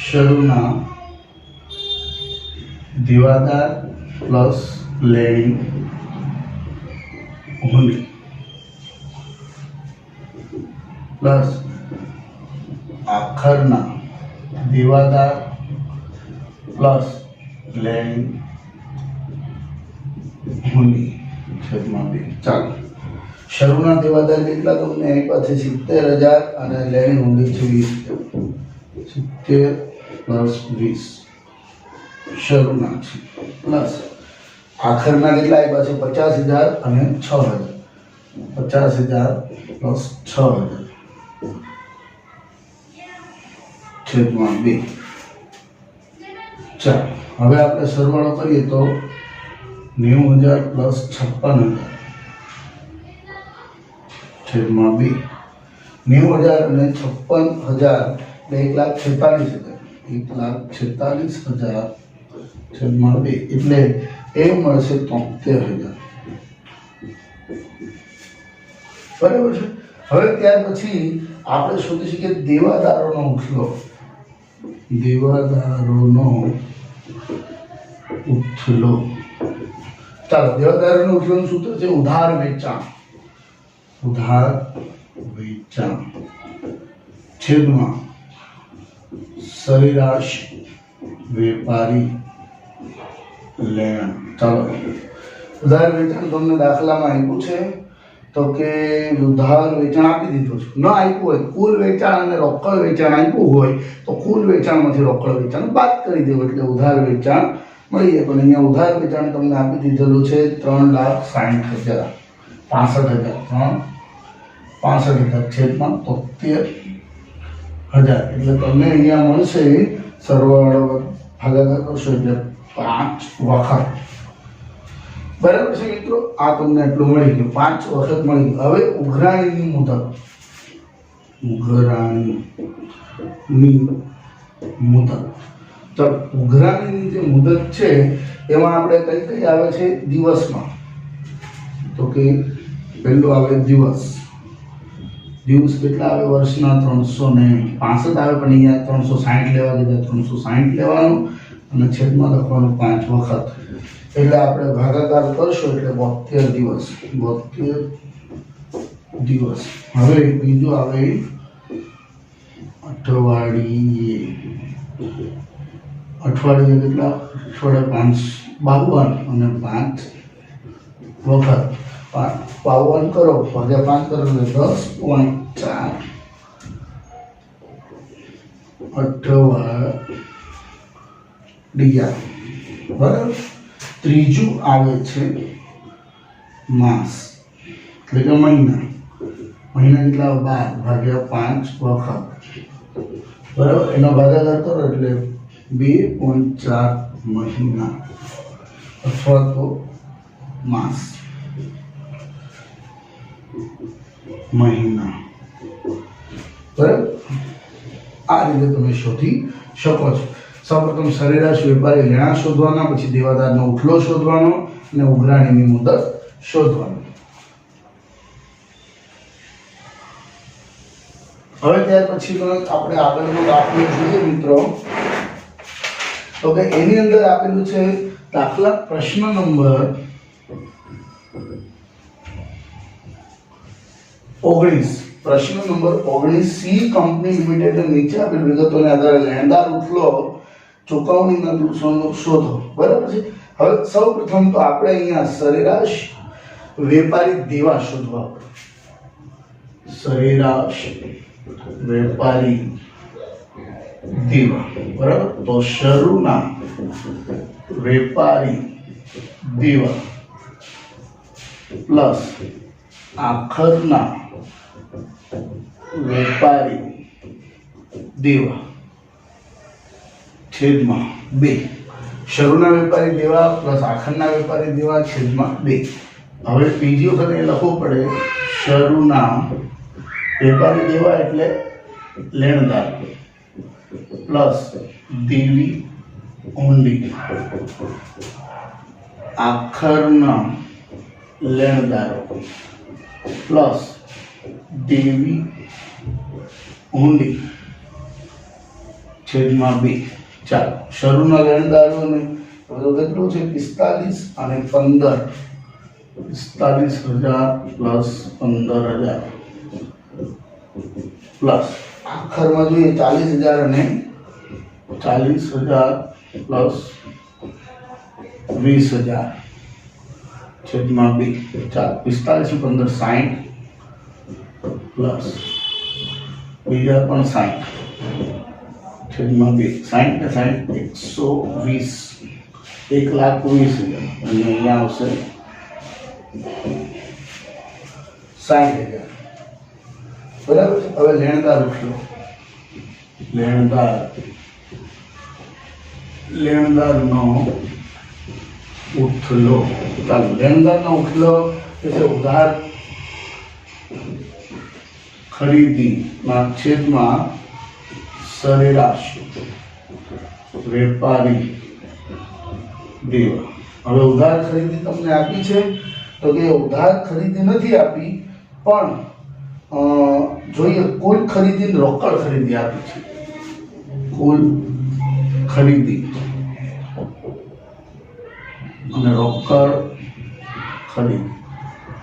શરૂના દેવાદાર પ્લસ લેણી હુંડી પ્લસ આખરના દેવાદાર પ્લસ લેણી હુંડી છેદમાં 2। ચાલો શરૂના દેવાદાર કેટલા તમને આપ્યા છે 70,000 અને લેણી હુંડી છે 20,000, 70 પ્લસ 20 શરૂના છે, પ્લસ આખરના કેટલા આપ્યા છે 50,000 અને 6,000, 50,000 પ્લસ 6,000 છેદમાં 2। ચાલો હવે આપણે સરવાળો કરીએ તો 90,000 પ્લસ 56,000 છેદમાં 2। 90,000 અને 56,000 1,46,000, 1,46,000 છેદમાં 2 એટલે એ મળશે 73,000, બરાબર છે। હવે ત્યાર પછી આપણે શોધીશું કે દેવાદારોનો ઉથલો, દેવાદારોનો ઉથલો। ચાલો દેવાદારોનો ઉથલોનું સૂત્ર છે ઉધાર વેચાણ, ઉધાર વેચાણ છેદમાં સરેરાશ વેપારી લેણ। ચાલો ઉધાર વેચાણ તમને દાખલામાં આપ્યું છે, તો કે ઉધાર વેચાણ આપી દીધું છે, ન આપ્યું હોય કુલ વેચાણ અને રોકડ વેચાણ આપ્યું હોય તો કુલ વેચાણમાંથી રોકડ વેચાણ બાદ કરી દેવું એટલે ઉધાર વેચાણ મળી જાય। પણ અહીંયા ઉધાર વેચાણ તમને આપી દીધેલું છે 3,60,000, 65,000 છેદમાં 73,000 1000 એટલે તમને અહીંયા મળશે સરવાળો ભાગાકાર કરશો એટલે 5 વખત બરાબર છે મિત્રો આ તમને એટલું મળી ગયું 5 વખત મળી ગયું હવે ઉઘરાણીની મુદત તો ઉઘરાણીની જે મુદત છે એમાં આપણે કઈ કઈ આવે છે દિવસમાં તો કે પહેલું આવે દિવસ કેટલા આવે વર્ષના 365 આવે પણ અહીંયા 360 લેવા દીધા 360 લેવાનું અને છેદમાં લખવાનું 5 વખત એટલે આપણે ભાગાકાર કરશો એટલે 72 દિવસ હવે બીજું આવે અઠવાડિયે કેટલા અઠવાડિયે 52 અને 5 વખત 52 કરો ભાગ્યા 5 કરો એટલે 10.4 અઠવાડિયા બરાબર ત્રીજું આવે છે માસ એટલે કે મહિના કેટલા 12 ભાગ્યા 5 વખત બરાબર એનો ભાગાકાર કરો એટલે 2.4 મહિના અથવા તો માસ મહિના બરાબર આ રીતે તમે શોધી શકો છો સૌપ્રથમ સરેરાશ વેપારી લેણા શોધવાના પછી દેવાદારનો ઉઠલો શોધવાનો અને ઉઘરાણીની મુદત શોધવાનો હવે ત્યાર પછીનો આપણે આગળનો દાખલો જોઈએ મિત્રો તો કે એની અંદર આપેલું છે દાખલા પ્રશ્ન નંબર 19 પ્રશ્ન નંબર 19 સી કંપની લિમિટેડ નીચે આપેલ વિગતોને આધારે લેણદાર ઉઠલો ચુકવણીના દિવસોનો શોધો બરાબર છે હવે સૌપ્રથમ તો આપણે અહીંયા સરેરાશ વેપારી દેવા શોધવા સરેરાશ વેપારી દેવા બરાબર તો શરૂના વેપારી દેવા પ્લસ આખરના વેપારી દેવા છેદમાં 2 શરૂના વેપારી દેવા પ્લસ આખરના વેપારી દેવા છેદમાં 2 હવે બીજી વખત એ લખવું પડે શરૂના વેપારી દેવા એટલે લેણદાર પ્લસ દેવી ઓનલી આખરના લેણદારો પ્લસ દેવી ઓનલી છેદમાં 2 ચાલો શરૂના લેણદારોને કેટલું છે 45 અને 15 45,000 પ્લસ 15,000 પ્લસ આખરમાં જોઈએ 40,000 અને 40,000 પ્લસ 20,000 છેદમાં 2 ચાલો 45 ને 15 60 પ્લસ બીજા પણ 60 છેદમાં 2 60 ને 60 120 1,20,000 અને અહીંયા આવશે 60,000 બરાબર છે હવે લેણદાર ઉઠલો લેણદારનો ઉઠલો ચાલો લેણદારનો ઉઠલો એટલે ઉધાર ખરીદીના છેદમાં સરેરાશ વેપારી દેવા હવે ઉધાર ખરીદી તમને આપી છે તો કે ઉધાર ખરીદી નથી આપી પણ જોઈએ કુલ ખરીદી રોકડ ખરીદી આપી છે કુલ ખરીદી અને રોકડ ખરીદી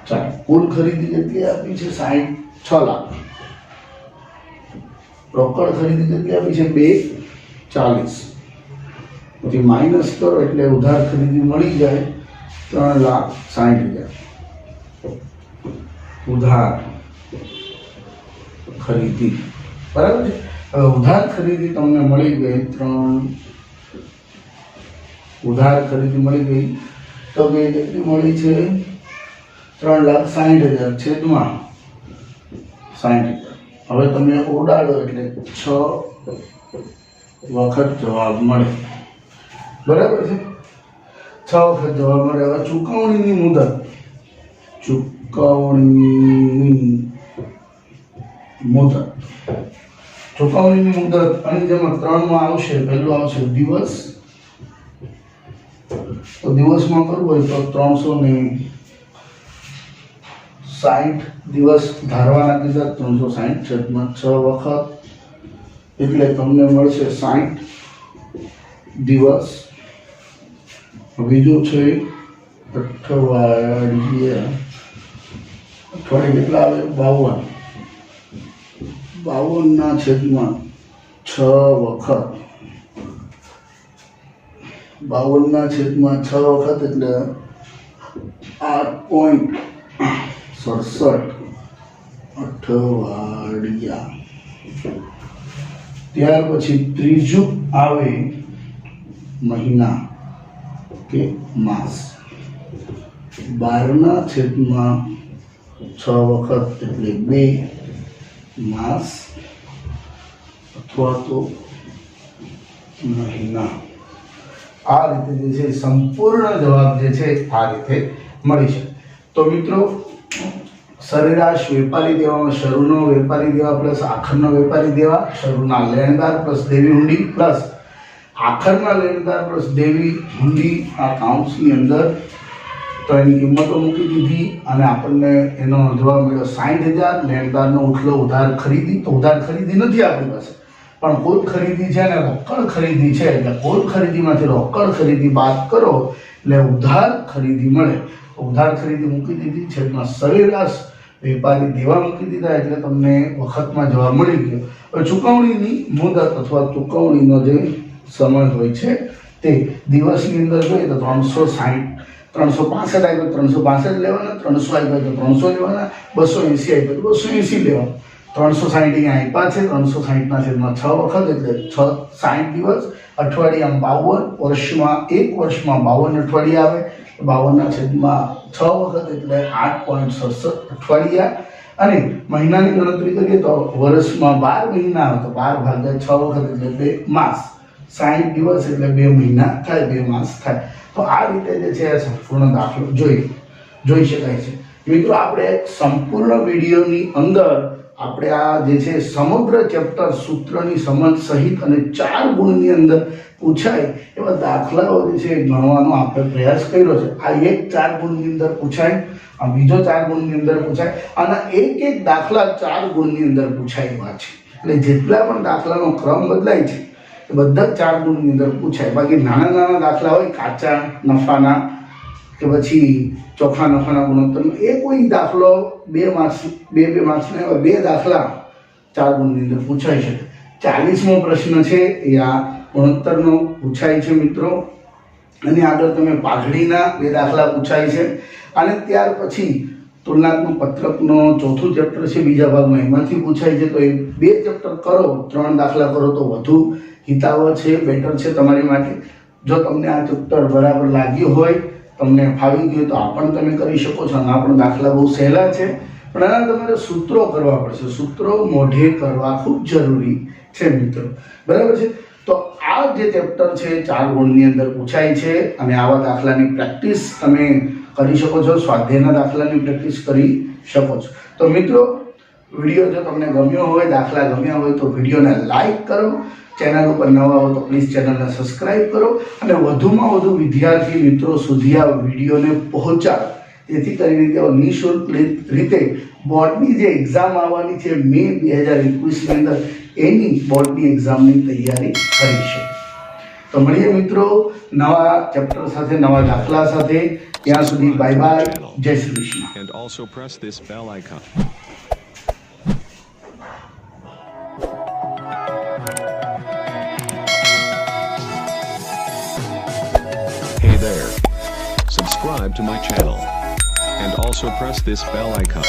ચાલો કુલ ખરીદી કેટલી આપી છે 6 લાખ રોકડ ખરીદી કેટલી આપી છે 240 પછી માઇનસ કરો એટલે ઉધાર ખરીદી મળી જાય 3,60,000 ઉધાર ખરીદી બરાબર છે હવે ઉધાર ખરીદી તમને મળી ગઈ ઉધાર ખરીદી મળી ગઈ તો કે કેટલી મળી છે 3,60,000 છેદમાં 60,000 હવે તમે ઉડાડો એટલે 6 વખત જવાબ મળે, બરાબર છે? 6 વખત જવાબ મળે. હવે ચૂકવણીની મુદત, ચૂકવણીની મુદત અને જેમાં 3 માં આવશે, પહેલું આવશે દિવસ. તો દિવસમાં કરવું હોય તો 360 દિવસ ધારવાના કીધા, 360 6 વખત એટલે તમને મળશે 60 દિવસ. બીજું છે અઠવાડિયા કેટલા આવે? 52 6 વખત, 52 વખત એટલે 8.67 અઠવાડિયા. ત્યાર પછી ત્રીજું આવે મહિના કે માસ, 12/6 વખત એટલે 2 માસ અથવા તો મહિના. આ રીતે જે છે સંપૂર્ણ જવાબ જે છે આ રીતે મળી છે. તો મિત્રો, સરેરાશ વેપારી દેવામાં શરૂનો વેપારી દેવા પ્લસ આખરનો વેપારી દેવા, શરૂના લેણદાર પ્લસ દેવી હુંડી પ્લસ આખરના લેણદાર પ્લસ દેવી હુંડી આ કાઉન્ટ્સની અંદર. તો એની કિંમતો મૂકી દીધી અને આપણને એનો જવાબ મળ્યો 60,000. લેણદારનો ઉઠલો ઉધાર ખરીદી, તો ઉધાર ખરીદી નથી આપણી પાસે, પણ કુલ ખરીદી છે અને રોકડ ખરીદી છે, એટલે કુલ ખરીદીમાંથી રોકડ ખરીદી બાદ કરો એટલે ઉધાર ખરીદી મળે. ઉધાર ખરીદી મૂકી દીધી, છેદમાં સરેરાશ વેપારી દેવા મૂકી દીધા એટલે તમને વખતમાં જવાબ મળી ગયો. હવે ચૂકવણીની મુદત અથવા ચૂકવણીનો જે સમય હોય છે તે દિવસની અંદર જોઈએ તો 360 365 આવ્યો 365 લેવાના, 300 આવ્યો તો 300 લેવાના, 280 આવ્યો તો 280 લેવાના. 360 અહીંયા આપ્યા છે, 360ના છેદમાં 6 વખત એટલે 60 દિવસ. અઠવાડિયામાં 52, એક વર્ષમાં 52 અઠવાડિયા આવે, 52ના છેદમાં 6 વખત એટલે 8.67 અઠવાડિયા. અને મહિનાની ગણતરી કરીએ તો વર્ષમાં 12 મહિના આવે તો 12 / 6 વખત એટલે 2 માસ. 60 દિવસ એટલે 2 મહિના થાય, 2 માસ થાય. તો આ રીતે જે છે સંપૂર્ણ દાખલો જોઈ શકાય છે. મિત્રો, આપણે સંપૂર્ણ વિડીયોની અંદર આપણે આ જે છે સમગ્ર ચેપ્ટર સૂત્રની સમજ સહિત અને 4 ગુણની અંદર પૂછાય એવા દાખલાઓ જે છે ગણવાનો આપણે પ્રયાસ કર્યો છે. આ એક 4 ગુણની અંદર પૂછાય, આ બીજો 4 ગુણની અંદર પૂછાય, અને એક દાખલા 4 ગુણની અંદર પૂછાય એવા છે. એટલે જેટલા પણ દાખલાનો ક્રમ બદલાય છે એ બધા 4 ગુણની અંદર પૂછાય. બાકી નાના દાખલા હોય કાચા નફાના કે પછી ચોખ્ખા નફાના ગુણોત્તરનો, એ કોઈ દાખલો 2 માર્ક્સના એવા 2 દાખલા 4 ગુણની અંદર પૂછાઈ શકે. 40મો પ્રશ્ન છે એ આ ગુણોત્તરનો પૂછાય છે મિત્રો. અને આગળ તમે પાઘડીના 2 દાખલા પૂછાય છે. અને ત્યાર પછી તુલનાત્મક પત્રકનો ચોથું ચેપ્ટર છે, બીજા ભાગમાં એમાંથી પૂછાય છે. તો એ 2 ચેપ્ટર કરો, 3 દાખલા કરો તો વધુ હિતાવહ છે, બેટર છે તમારી માટે. જો તમને આ ચેપ્ટર બરાબર લાગ્યું હોય, તમને ફાવી ગયું તો આ પણ તમે કરી શકો છો. અને આ પણ દાખલા બહુ સહેલા છે, પણ આના તમારે સૂત્રો કરવા પડશે. સૂત્રો મોઢે કરવા ખૂબ જરૂરી છે મિત્રો, બરાબર છે? તો આ જે ચેપ્ટર છે 4 ગુણની અંદર પૂછાય છે. અને આવા દાખલાની પ્રેક્ટિસ તમે કરી શકો છો, સ્વાધ્યાયના દાખલાની પ્રેક્ટિસ કરી શકો છો. તો મિત્રો, વિડીયો જો તમને ગમ્યો હોય, દાખલા ગમ્યા હોય તો વિડીયોને લાઈક કરો. ચેનલ ઉપર નવા હો તો પ્લીઝ ચેનલને સબસ્ક્રાઇબ કરો અને વધુમાં વધુ વિદ્યાર્થી મિત્રો સુધી આ વિડીયોને પહોંચાડો, જેથી કરીને તેઓ નિઃશુલ્ક રીતે બોર્ડની જે એક્ઝામ આવવાની છે મે 2021ની અંદર, એની બોર્ડની એક્ઝામની તૈયારી કરી શકે. તો મળીએ મિત્રો નવા ચેપ્ટર સાથે, નવા દાખલા સાથે. ત્યાં સુધી બાય બાય, જય Shri Krishna. And also press this bell icon. Hey there. Subscribe to my channel. And also press this bell icon.